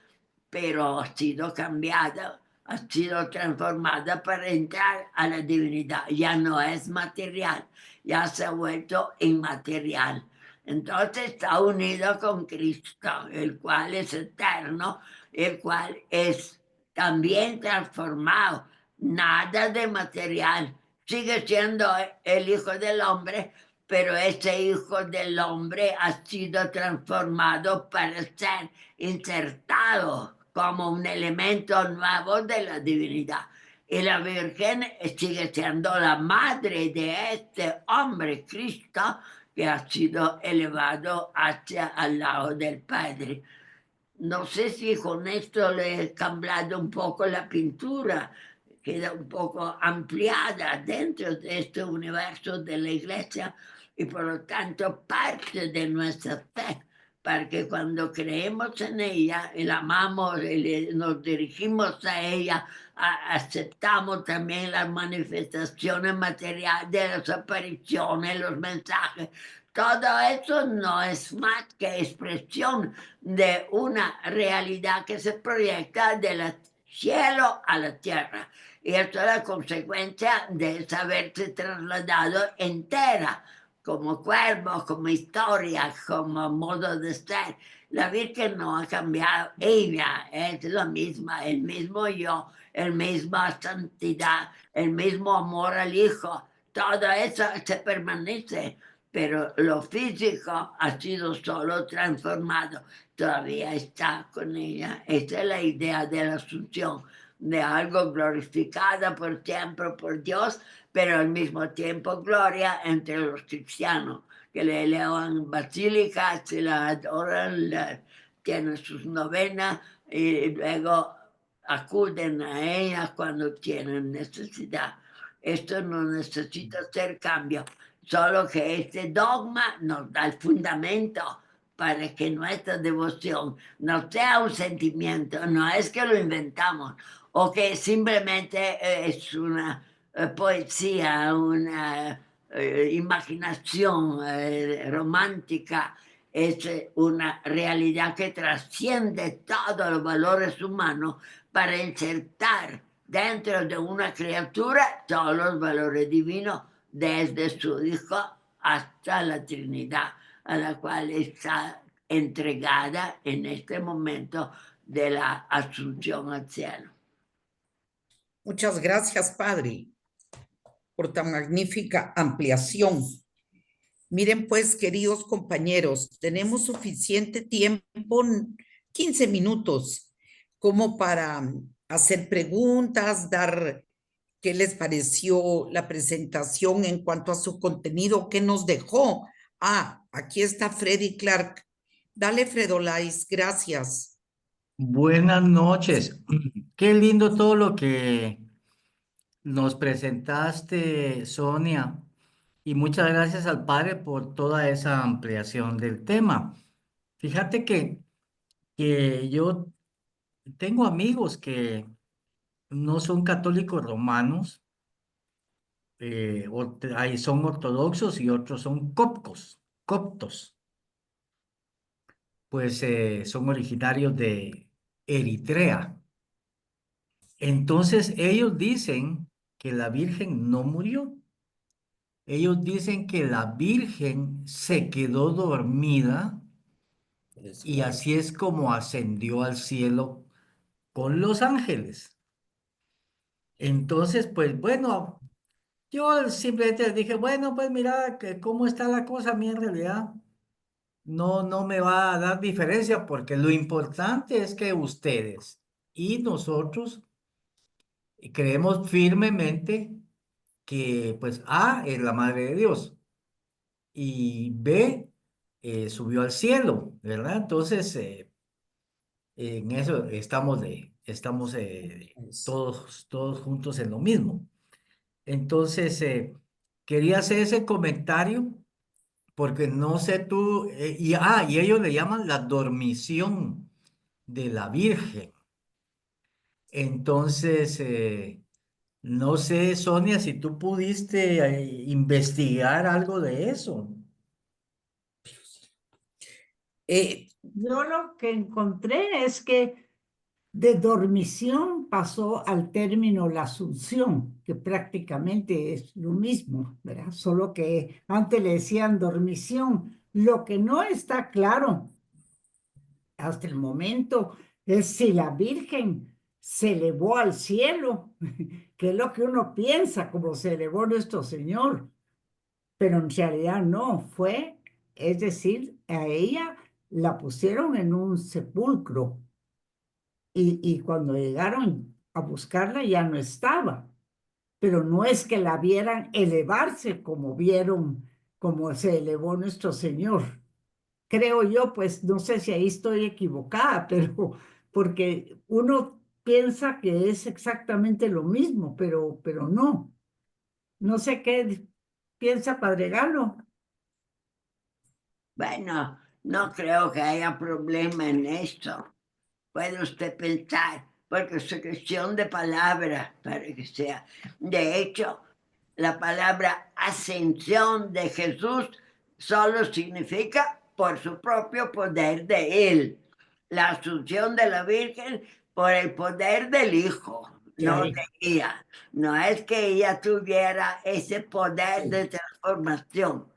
pero ha sido cambiada, ha sido transformada para entrar a la divinidad. Ya no es material, ya se ha vuelto inmaterial. Entonces está unido con Cristo, el cual es eterno, el cual es también transformado nada de material. Sigue siendo el Hijo del Hombre, pero ese Hijo del Hombre ha sido transformado para ser insertado como un elemento nuevo de la divinidad. Y la Virgen sigue siendo la madre de este hombre, Cristo, que ha sido elevado hacia al lado del Padre. No sé si con esto le he cambiado un poco la pintura, queda un poco ampliada dentro de este universo de la iglesia y por lo tanto parte de nuestra fe, para que cuando creemos en ella y la amamos y nos dirigimos a ella, aceptamos también las manifestaciones materiales de las apariciones, los mensajes. Todo eso no es más que expresión de una realidad que se proyecta del cielo a la tierra. Y esto es la consecuencia de saberse trasladado entera, como cuerpo, como historia, como modo de ser. La Virgen no ha cambiado, ella es la misma, el mismo yo, el misma santidad, el mismo amor al Hijo. Todo eso se permanece, pero lo físico ha sido solo transformado. Todavía está con ella. Esa es la idea de la asunción, de algo glorificada por siempre por Dios, pero al mismo tiempo gloria entre los cristianos, que le elevan basílicas, se la adoran, tienen sus novenas y luego acuden a ella cuando tienen necesidad. Esto no necesita ser cambio, solo que este dogma nos da el fundamento para que nuestra devoción no sea un sentimiento, no es que lo inventamos o que simplemente es una poesía, una imaginación romántica, es una realidad que trasciende todos los valores humanos para insertar dentro de una criatura todos los valores divinos, desde su Hijo hasta la Trinidad, a la cual está entregada en este momento de la asunción al cielo. Muchas gracias, Padre, por tan magnífica ampliación. Miren, pues, queridos compañeros, tenemos suficiente tiempo, 15 minutos, como para hacer preguntas, dar qué les pareció la presentación en cuanto a su contenido, qué nos dejó. Ah, aquí está Freddy Clark. Dale, Fredolais, gracias. Buenas noches. Qué lindo todo lo que nos presentaste, Sonia. Y muchas gracias al Padre por toda esa ampliación del tema. Fíjate que yo tengo amigos que no son católicos romanos, ahí son ortodoxos y otros son coptos. Pues son originarios de Eritrea. Entonces ellos dicen que la Virgen no murió. Ellos dicen que la Virgen se quedó dormida y así es como ascendió al cielo con los ángeles. Entonces, pues bueno, yo simplemente les dije, bueno, pues mira, que cómo está la cosa, a mí en realidad no me va a dar diferencia porque lo importante es que ustedes y nosotros creemos firmemente que pues A es la Madre de Dios y B subió al cielo, ¿verdad? Entonces, en eso estamos todos juntos en lo mismo. Entonces, quería hacer ese comentario porque no sé tú, y ellos le llaman la dormición de la Virgen. Entonces, no sé, Sonia, si tú pudiste investigar algo de eso. Yo lo que encontré es que de dormición pasó al término la asunción, que prácticamente es lo mismo, ¿verdad? Solo que antes le decían dormición. Lo que no está claro hasta el momento es si la Virgen se elevó al cielo, que es lo que uno piensa, como se elevó nuestro Señor, pero en realidad no fue, es decir, a ella la pusieron en un sepulcro y cuando llegaron a buscarla ya no estaba, pero no es que la vieran elevarse como vieron, como se elevó nuestro Señor. Creo yo, pues no sé si ahí estoy equivocada, pero porque uno piensa que es exactamente lo mismo, pero no. No sé qué piensa Padre Galo. Bueno, no creo que haya problema en esto. Puede usted pensar, porque es cuestión de palabras para que sea. De hecho, la palabra ascensión de Jesús solo significa por su propio poder de Él. La asunción de la Virgen por el poder del Hijo, no de ella. No es que ella tuviera ese poder de transformación.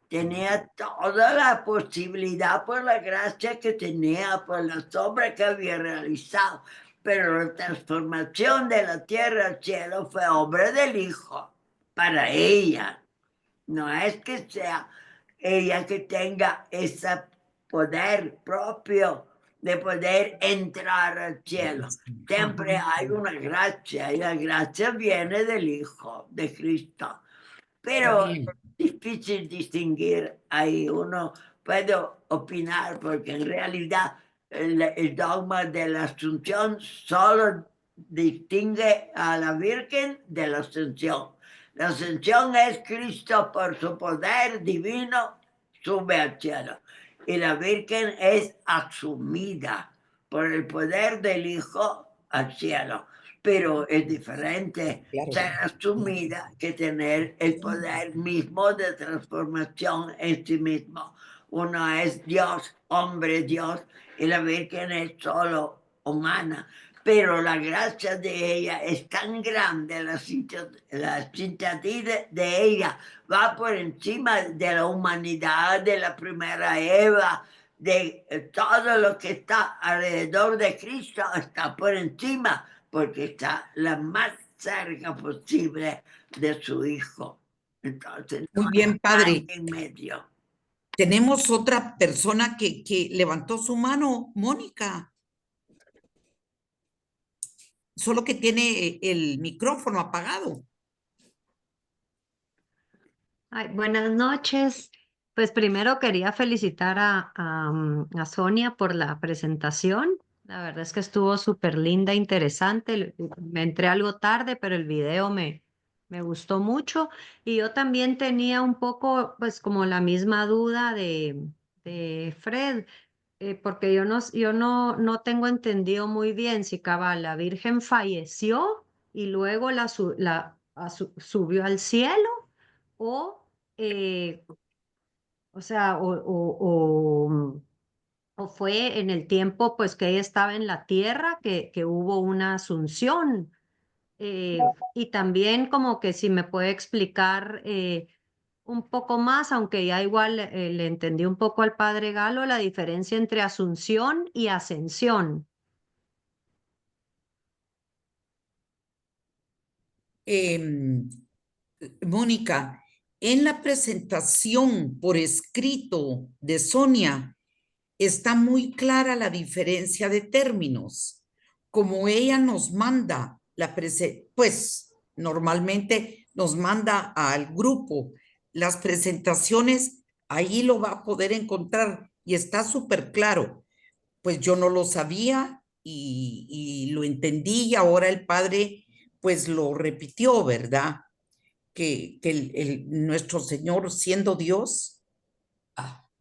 Tenía toda la posibilidad por la gracia que tenía, por las obras que había realizado. Pero la transformación de la tierra al cielo fue obra del Hijo, para ella. No es que sea ella que tenga ese poder propio de poder entrar al cielo. Siempre hay una gracia y la gracia viene del Hijo, de Cristo. Pero es difícil distinguir ahí. Uno puede opinar porque en realidad el dogma de la Asunción solo distingue a la Virgen de la Ascensión. La Ascensión es Cristo por su poder divino, sube al cielo. Y la Virgen es asumida por el poder del Hijo al cielo. Pero es diferente ser asumida que tener el poder mismo de transformación en sí mismo. Uno es Dios, hombre Dios, y la Virgen es solo humana. Pero la gracia de ella es tan grande, la simpatía de ella va por encima de la humanidad, de la primera Eva, de todo lo que está alrededor de Cristo, está por encima, porque está la más cerca posible de su Hijo. Entonces, Muy no bien, hay padre. en medio. Tenemos otra persona que levantó su mano, Mónica. Solo que tiene el micrófono apagado. Ay, buenas noches. Pues primero quería felicitar a Sonia por la presentación. La verdad es que estuvo súper linda, interesante. Me entré algo tarde, pero el video me gustó mucho. Y yo también tenía un poco, pues como la misma duda de Fred, porque yo no tengo entendido muy bien si cabal la Virgen falleció y luego subió al cielo o, eh, o sea, o fue en el tiempo pues que ella estaba en la tierra que hubo una asunción. Y también como que si me puede explicar un poco más, aunque ya igual le entendí un poco al padre Galo, la diferencia entre asunción y ascensión. Mónica, en la presentación por escrito de Sonia está muy clara la diferencia de términos. Como ella nos manda pues normalmente nos manda al grupo las presentaciones, ahí lo va a poder encontrar y está súper claro. Pues yo no lo sabía y lo entendí y ahora el padre pues lo repitió, ¿verdad? Que nuestro Señor siendo Dios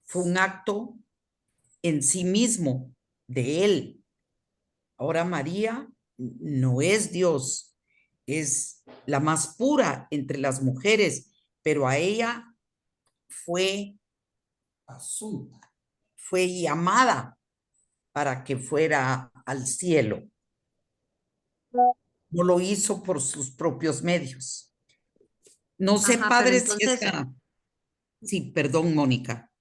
fue un acto en sí mismo de Él. Ahora María no es Dios, es la más pura entre las mujeres, pero a ella fue asunta, fue llamada para que fuera al cielo. No lo hizo por sus propios medios. No sé, Ajá, pero padre, si entonces, esta... Sí, perdón, Mónica.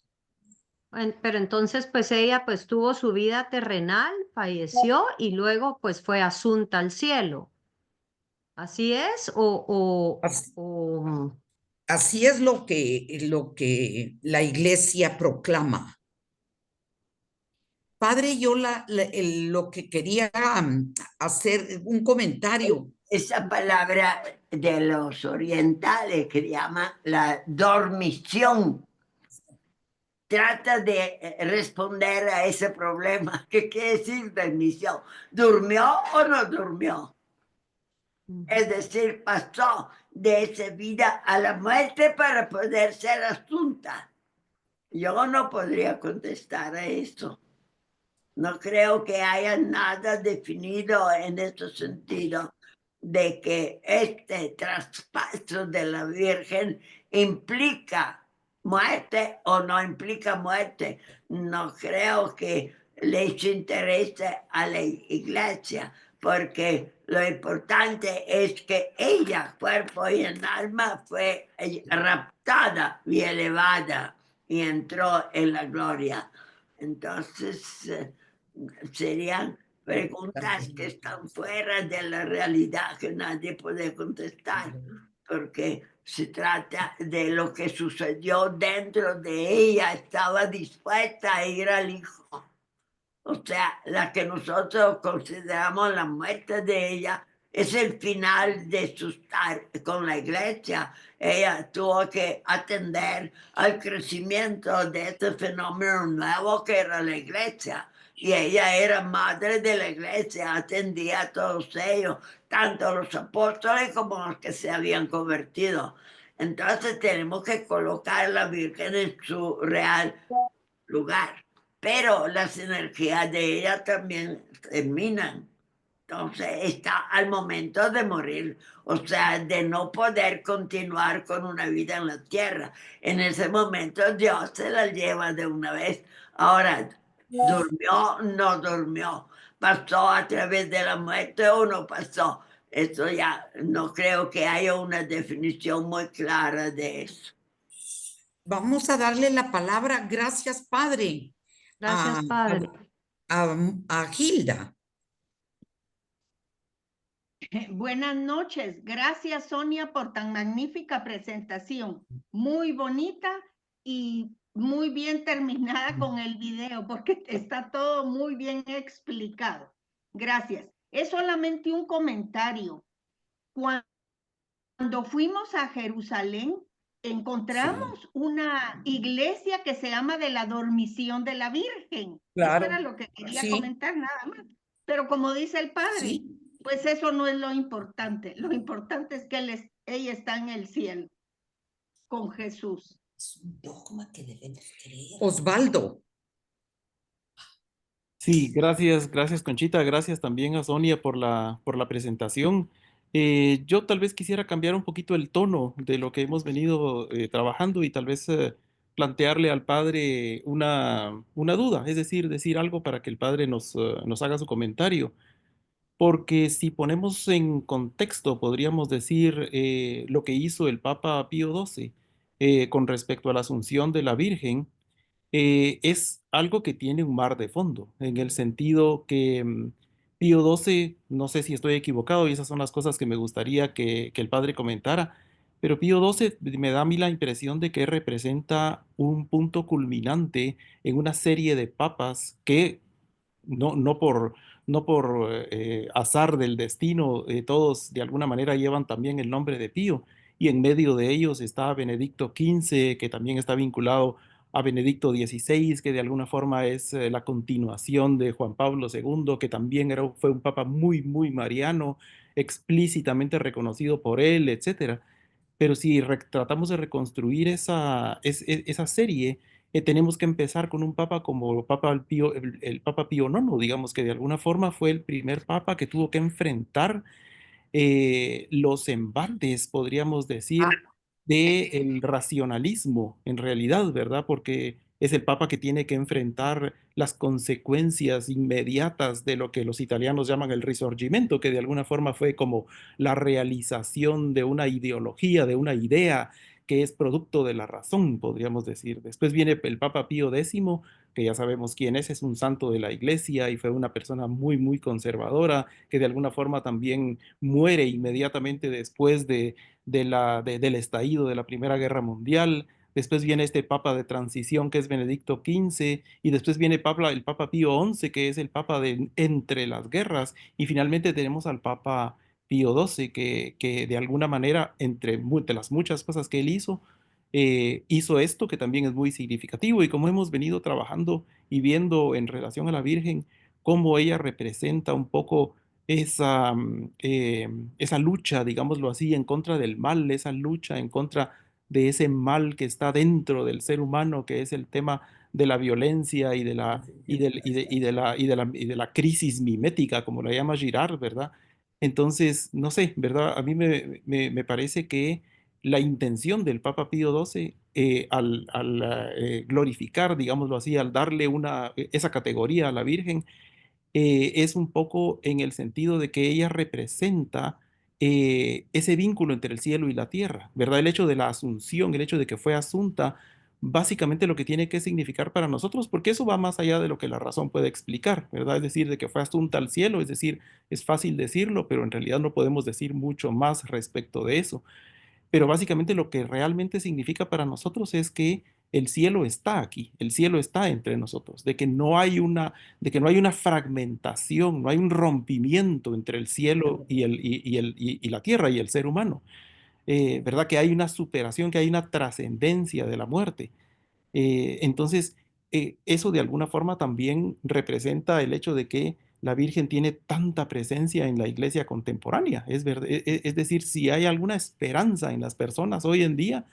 Pero entonces pues ella pues tuvo su vida terrenal, falleció y luego pues fue asunta al cielo. ¿Así es? Así, O así es lo que la iglesia proclama. Padre, yo lo que quería hacer un comentario. Esa palabra de los orientales que llama la dormición trata de responder a ese problema. ¿Qué quiere decir dormición? ¿Durmió o no durmió? Es decir, pasó de esa vida a la muerte para poder ser asunta. Yo no podría contestar a eso. No creo que haya nada definido en este sentido de que este traspaso de la Virgen implica muerte o no implica muerte. No creo que les interese a la iglesia, porque lo importante es que ella, cuerpo y en alma, fue raptada y elevada y entró en la gloria. Entonces, serían preguntas que están fuera de la realidad que nadie puede contestar, porque se trata de lo que sucedió dentro de ella, estaba dispuesta a ir al Hijo. O sea, la que nosotros consideramos la muerte de ella es el final de su estar con la iglesia. Ella tuvo que atender al crecimiento de este fenómeno nuevo que era la iglesia. Y ella era madre de la iglesia, atendía a todos ellos, tanto los apóstoles como los que se habían convertido. Entonces tenemos que colocar a la Virgen en su real lugar. Pero las energías de ella también terminan. Entonces está al momento de morir, o sea, de no poder continuar con una vida en la tierra. En ese momento Dios se la lleva de una vez. Ahora, ¿durmió? No durmió. ¿Pasó a través de la muerte o no pasó? Eso ya no creo que haya una definición muy clara de eso. Vamos a darle la palabra, gracias, Padre, gracias, Padre. a Gilda. Buenas noches. Gracias, Sonia, por tan magnífica presentación. Muy bonita y muy bien terminada con el video, porque está todo muy bien explicado. Gracias. Es solamente un comentario. Cuando fuimos a Jerusalén, encontramos una iglesia que se llama de la Dormición de la Virgen. Claro. Eso era lo que quería Sí. comentar, nada más. Pero como dice el padre, Sí. pues eso no es lo importante. Lo importante es que ella está en el cielo con Jesús. Es un dogma que debemos creer. Osvaldo. Sí, gracias, gracias Conchita, gracias también a Sonia por la presentación. Yo tal vez quisiera cambiar un poquito el tono de lo que hemos venido trabajando y tal vez plantearle al padre una duda, es decir algo para que el padre nos haga su comentario. Porque si ponemos en contexto, podríamos decir lo que hizo el Papa Pío XII con respecto a la Asunción de la Virgen, es algo que tiene un mar de fondo, en el sentido que Pío XII, no sé si estoy equivocado, y esas son las cosas que me gustaría que el padre comentara, pero Pío XII me da a mí la impresión de que representa un punto culminante en una serie de papas que no por azar del destino, todos de alguna manera llevan también el nombre de Pío, y en medio de ellos está Benedicto XV, que también está vinculado a Benedicto XVI, que de alguna forma es la continuación de Juan Pablo II, que también fue un papa muy, muy mariano, explícitamente reconocido por él, etcétera. Pero si tratamos de reconstruir esa serie, tenemos que empezar con un papa como el Papa Pío IX, digamos que de alguna forma fue el primer papa que tuvo que enfrentar los embates, podríamos decir, del racionalismo en realidad, ¿verdad? Porque es el papa que tiene que enfrentar las consecuencias inmediatas de lo que los italianos llaman el Risorgimento, que de alguna forma fue como la realización de una ideología, de una idea que es producto de la razón, podríamos decir. Después viene el Papa Pío X, que ya sabemos quién es un santo de la iglesia y fue una persona muy, muy conservadora, que de alguna forma también muere inmediatamente después del estallido de la Primera Guerra Mundial. Después viene este Papa de transición que es Benedicto XV, y después viene el Papa Pío XI, que es el Papa de entre las guerras, y finalmente tenemos al Papa Pío XII, que de alguna manera, de las muchas cosas que él hizo esto que también es muy significativo, y como hemos venido trabajando y viendo en relación a la Virgen, cómo ella representa un poco esa lucha, digámoslo así, en contra del mal, esa lucha en contra de ese mal que está dentro del ser humano, que es el tema de la violencia y de la crisis mimética, como la llama Girard, ¿verdad? Entonces, no sé, ¿verdad? A mí me parece que la intención del Papa Pío XII, al glorificar, digámoslo así, al darle esa categoría a la Virgen, es un poco en el sentido de que ella representa ese vínculo entre el cielo y la tierra, ¿verdad? El hecho de la asunción, el hecho de que fue asunta, básicamente lo que tiene que significar para nosotros, porque eso va más allá de lo que la razón puede explicar, ¿verdad? Es decir, de que fue asunta al cielo, es decir, es fácil decirlo, pero en realidad no podemos decir mucho más respecto de eso. Pero básicamente lo que realmente significa para nosotros es que el cielo está aquí, el cielo está entre nosotros, de que no hay una fragmentación, no hay un rompimiento entre el cielo y la tierra y el ser humano. ¿Verdad? Que hay una superación, que hay una trascendencia de la muerte. Entonces, eso de alguna forma también representa el hecho de que la Virgen tiene tanta presencia en la iglesia contemporánea. Es decir, si hay alguna esperanza en las personas hoy en día,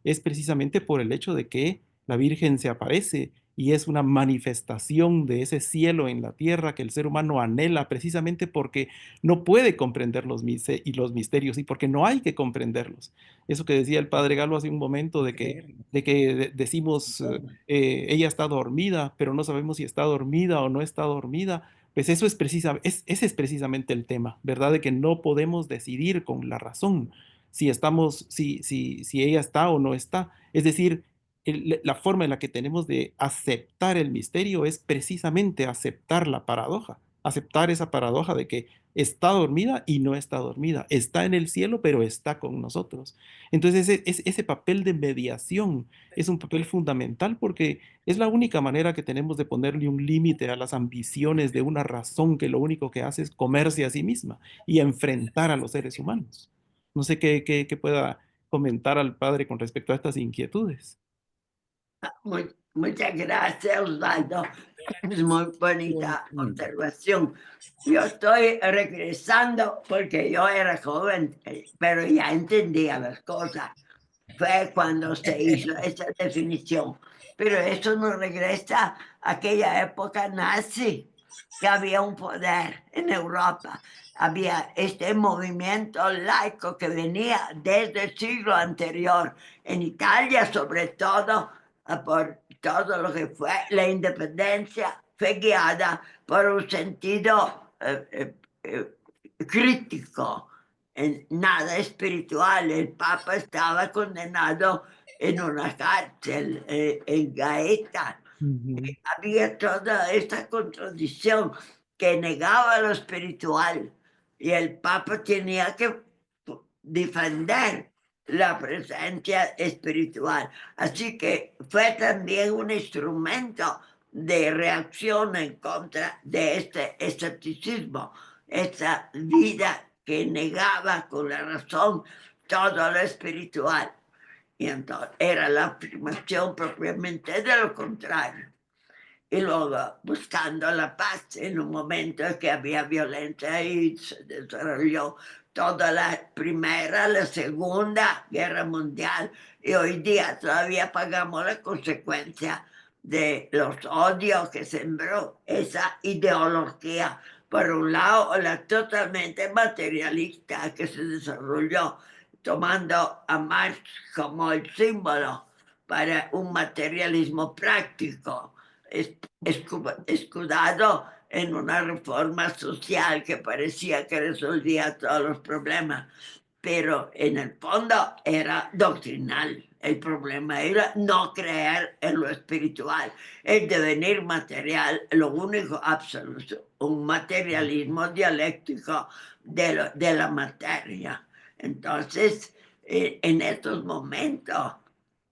es precisamente por el hecho de que la Virgen se aparece y es una manifestación de ese cielo en la tierra que el ser humano anhela, precisamente porque no puede comprender los misterios y porque no hay que comprenderlos. Eso que decía el padre Galo hace un momento decimos, ella está dormida, pero no sabemos si está dormida o no está dormida. Pues eso ese es precisamente el tema, ¿verdad? De que no podemos decidir con la razón si ella está o no está. Es decir, la forma en la que tenemos de aceptar el misterio es precisamente aceptar la paradoja, aceptar esa paradoja de que está dormida y no está dormida, está en el cielo, pero está con nosotros. Entonces, ese papel de mediación es un papel fundamental porque es la única manera que tenemos de ponerle un límite a las ambiciones de una razón que lo único que hace es comerse a sí misma y enfrentar a los seres humanos. No sé qué pueda comentar al padre con respecto a estas inquietudes. Muchas gracias, Osvaldo. Es muy bonita observación. Yo estoy regresando porque yo era joven, pero ya entendía las cosas. Fue cuando se hizo esa definición. Pero eso nos regresa a aquella época nazi, que había un poder en Europa. Había este movimiento laico que venía desde el siglo anterior, en Italia sobre todo, por todo lo que fue la independencia, fue guiada por un sentido crítico, nada espiritual. El Papa estaba condenado en una cárcel en Gaeta. Había toda esta contradicción que negaba lo espiritual y el Papa tenía que defender la presencia espiritual. Así que fue también un instrumento de reacción en contra de este escepticismo, esta vida que negaba con la razón todo lo espiritual. Y entonces era la afirmación propiamente de lo contrario. Y luego buscando la paz en un momento en que había violencia y se desarrolló toda la Primera, la Segunda Guerra Mundial, y hoy día todavía pagamos la consecuencia de los odios que sembró esa ideología. Por un lado, la totalmente materialista que se desarrolló, tomando a Marx como el símbolo para un materialismo práctico, escudado en una reforma social que parecía que resolvía todos los problemas. pero en el fondo era doctrinal. El problema era no creer en lo espiritual, el devenir material, lo único absoluto, un materialismo dialéctico de la materia. Entonces, en estos momentos,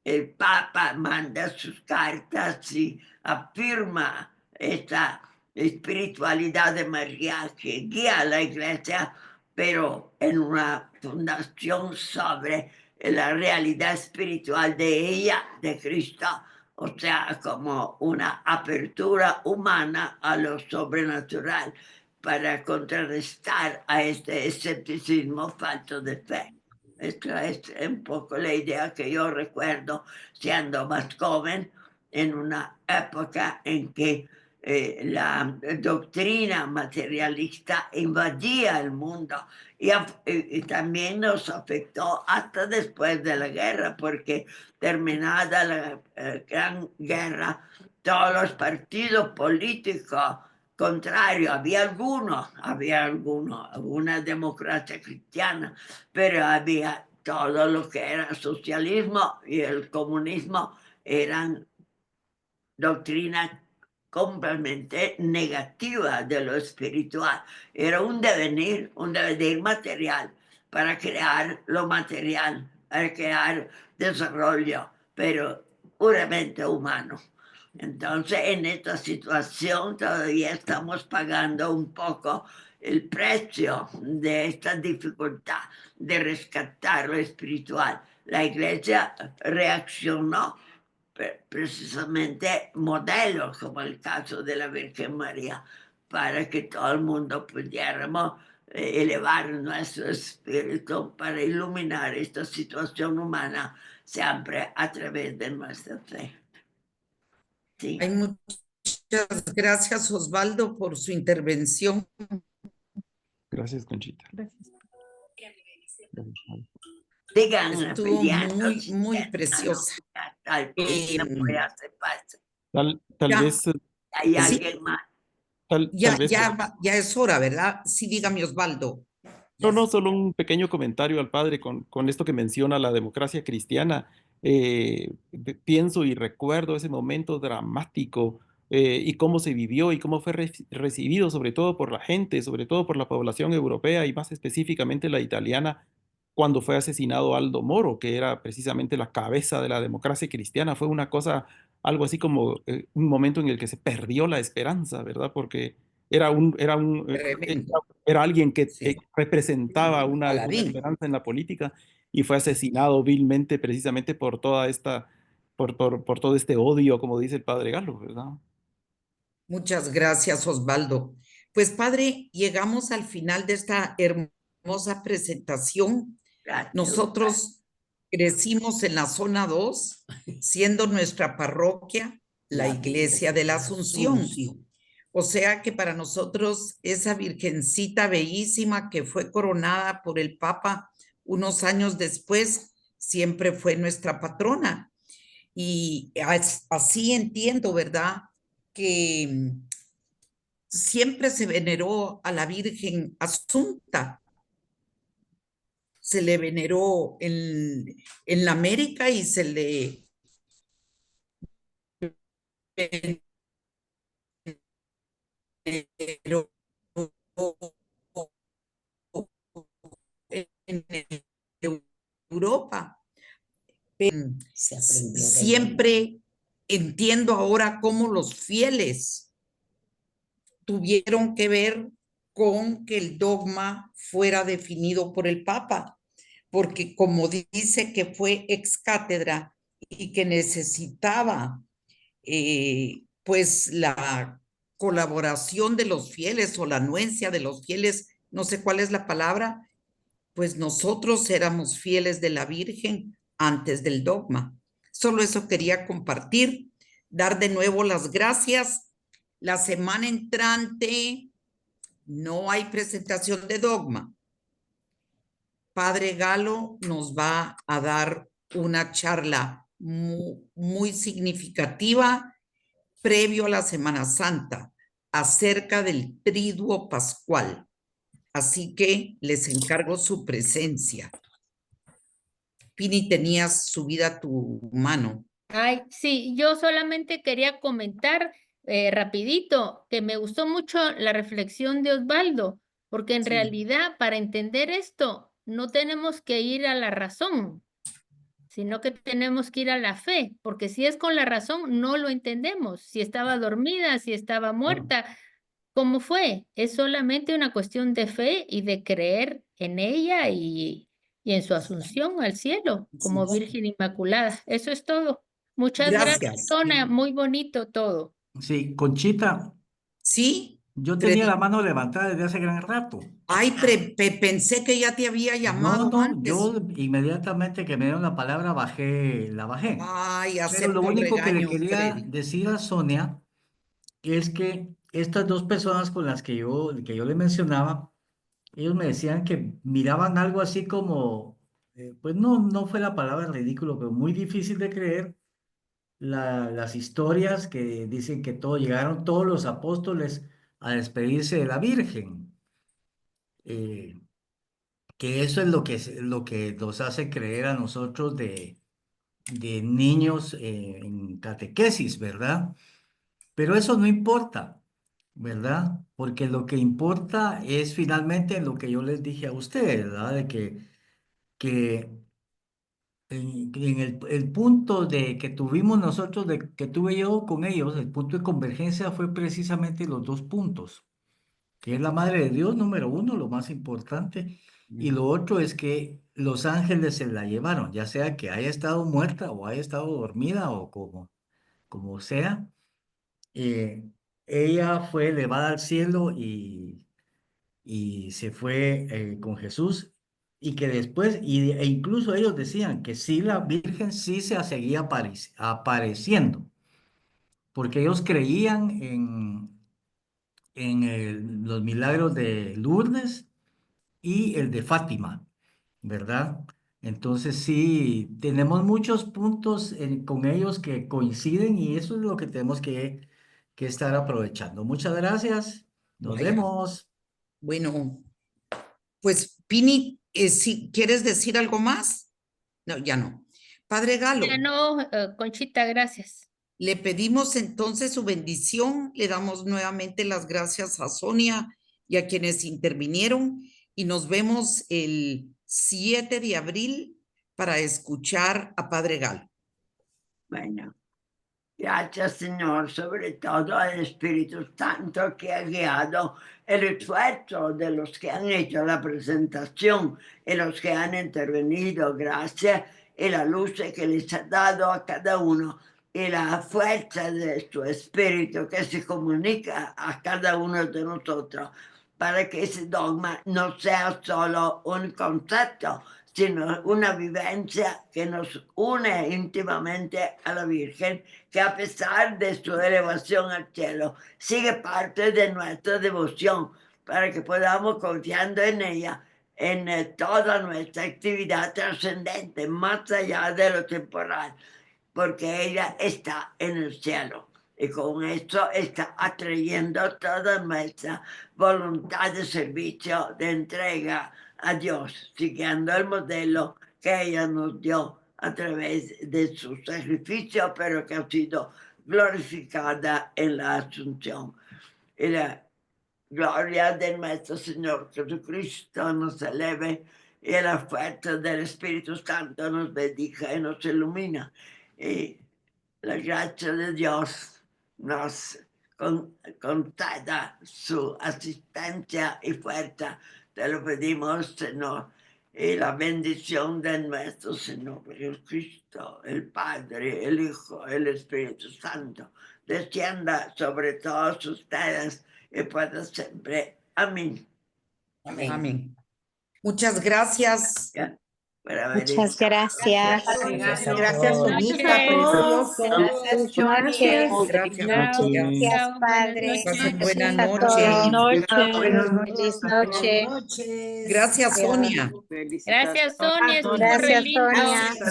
el Papa manda sus cartas y afirma esta espiritualidad de María que guía a la Iglesia, pero en una fundación sobre la realidad espiritual de ella, de Cristo, o sea, como una apertura humana a lo sobrenatural para contrarrestar a este escepticismo falto de fe. Esta es un poco la idea que yo recuerdo siendo más joven, en una época en que la doctrina materialista invadía el mundo y también nos afectó hasta después de la guerra, porque terminada la Gran Guerra, todos los partidos políticos contrarios, alguna democracia cristiana, pero había todo lo que era socialismo y el comunismo eran doctrinas completamente negativa de lo espiritual. Era un devenir material para crear lo material, para crear desarrollo, pero puramente humano. Entonces, en esta situación todavía estamos pagando un poco el precio de esta dificultad de rescatar lo espiritual. La Iglesia reaccionó precisamente modelos, como el caso de la Virgen María, para que todo el mundo pudiéramos elevar nuestro espíritu para iluminar esta situación humana siempre a través de nuestra fe. Sí. Hay muchas gracias, Osvaldo, por su intervención. Gracias, Conchita. Gracias. Digan, Estuvo muy preciosa. Tal Ya. vez, Hay Sí. alguien más. tal vez, Ya es hora, ¿verdad? Sí, dígame, Osvaldo. no, solo un pequeño comentario al padre con esto que menciona la democracia cristiana. Pienso y recuerdo ese momento dramático y cómo se vivió y cómo fue recibido, sobre todo por la gente, sobre todo por la población europea y más específicamente la italiana, cuando fue asesinado Aldo Moro, que era precisamente la cabeza de la democracia cristiana. Fue una cosa, algo así como un momento en el que se perdió la esperanza, ¿verdad? Porque Tremendo. era alguien que Sí. representaba una Paladín. esperanza en la política y fue asesinado vilmente precisamente por toda por todo este odio, como dice el padre Galo, ¿verdad? Muchas gracias, Osvaldo. Pues, padre, llegamos al final de esta hermosa presentación. Gracias. Nosotros crecimos en la zona 2, siendo nuestra parroquia la Iglesia de la Asunción. O sea que para nosotros esa virgencita bellísima que fue coronada por el Papa unos años después, siempre fue nuestra patrona. Y así entiendo, ¿verdad? Que siempre se veneró a la Virgen Asunta. Se le veneró en la América y se le veneró en Europa. Siempre entiendo ahora cómo los fieles tuvieron que ver con que el dogma fuera definido por el Papa, porque como dice que fue ex cátedra y que necesitaba pues la colaboración de los fieles o la anuencia de los fieles, no sé cuál es la palabra, pues nosotros éramos fieles de la Virgen antes del dogma. Solo eso quería compartir, dar de nuevo las gracias. La semana entrante no hay presentación de dogma. Padre Galo nos va a dar una charla muy significativa previo a la Semana Santa acerca del Triduo Pascual. Así que les encargo su presencia. Pini, tenías subida tu mano. Ay, sí, yo solamente quería comentar rapidito que me gustó mucho la reflexión de Osvaldo, porque en Sí. realidad para entender esto no tenemos que ir a la razón, sino que tenemos que ir a la fe, porque si es con la razón no lo entendemos, si estaba dormida, si estaba muerta, ¿cómo fue? Es solamente una cuestión de fe y de creer en ella y en su asunción al cielo como Sí. Virgen Inmaculada. Eso es todo. Muchas gracias, Gracias. Tona. Muy bonito todo. Sí, Conchita, ¿Sí? yo tenía la mano levantada desde hace gran rato. Ay, pensé que ya te había llamado No, antes. yo inmediatamente que me dieron la palabra la bajé. Ay, Pero acepto lo el único que le regaño, quería Freddy. decir a Sonia es que estas dos personas con las que yo le mencionaba, ellos me decían que miraban algo así como, pues no fue la palabra ridículo, pero muy difícil de creer, las historias que dicen que llegaron todos los apóstoles a despedirse de la Virgen. Eh, que eso es lo que nos hace creer a nosotros de niños en catequesis, ¿verdad? Pero eso no importa, ¿verdad? Porque lo que importa es finalmente lo que yo les dije a ustedes, ¿verdad? De que en el punto de que tuvimos nosotros, que tuve yo con ellos, el punto de convergencia fue precisamente los dos puntos, que es la Madre de Dios, número uno, lo más importante, y lo otro es que los ángeles se la llevaron, ya sea que haya estado muerta o haya estado dormida o como sea, eh, ella fue elevada al cielo y se fue con Jesús, y que después, e incluso ellos decían que sí, la Virgen sí se seguía apareciendo, porque ellos creían en los milagros de Lourdes y el de Fátima, ¿verdad? Entonces sí, tenemos muchos puntos con ellos que coinciden y eso es lo que tenemos que estar aprovechando. Muchas gracias. Nos Vaya. vemos. Bueno, pues Pini, si quieres decir algo más, no, ya no. Padre Galo, Ya no, Conchita, gracias. le pedimos entonces su bendición, le damos nuevamente las gracias a Sonia y a quienes intervinieron y nos vemos el 7 de abril para escuchar a Padre Galo. Bueno, gracias Señor, sobre todo al Espíritu Santo que ha guiado el esfuerzo de los que han hecho la presentación y los que han intervenido. Gracias y la luz que les ha dado a cada uno y la fuerza de su Espíritu que se comunica a cada uno de nosotros para que ese dogma no sea solo un concepto, sino una vivencia que nos une íntimamente a la Virgen, que a pesar de su elevación al cielo, sigue parte de nuestra devoción, para que podamos, confiando en ella, en toda nuestra actividad trascendente, más allá de lo temporal, porque ella está en el cielo. Y con esto está atrayendo toda nuestra voluntad de servicio, de entrega a Dios, siguiendo el modelo que ella nos dio a través de su sacrificio, pero que ha sido glorificada en la Asunción. Y la gloria de nuestro Señor Jesucristo nos eleve y la fuerza del Espíritu Santo nos bendiga y nos ilumina. Y la gracia de Dios nos conceda su asistencia y fuerza. Te lo pedimos, Señor, y la bendición de nuestro Señor Jesucristo, el Padre, el Hijo, el Espíritu Santo, descienda sobre todos ustedes y para siempre. Amén. Amén. Amén. Muchas gracias. Ya, Muchas gracias. Gracias, Soñita, preciosa. Buenas noches. Gracias. Padre. Pasen buena Gracias a noche. todos. Feliz noche. Gracias, Sonia. Gracias, Sonia. estuvo re Gracias, lindo.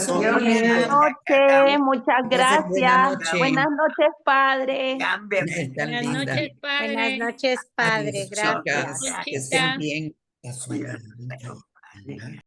Sonia. Buenas noches, muchas Buena gracias. noche. Buenas noches, padre. Cámbiame. Tan Buenas linda. noches, padre. Buenas noches, Padre. Adiós, Gracias. chicas. Que estén bien. Cuídate.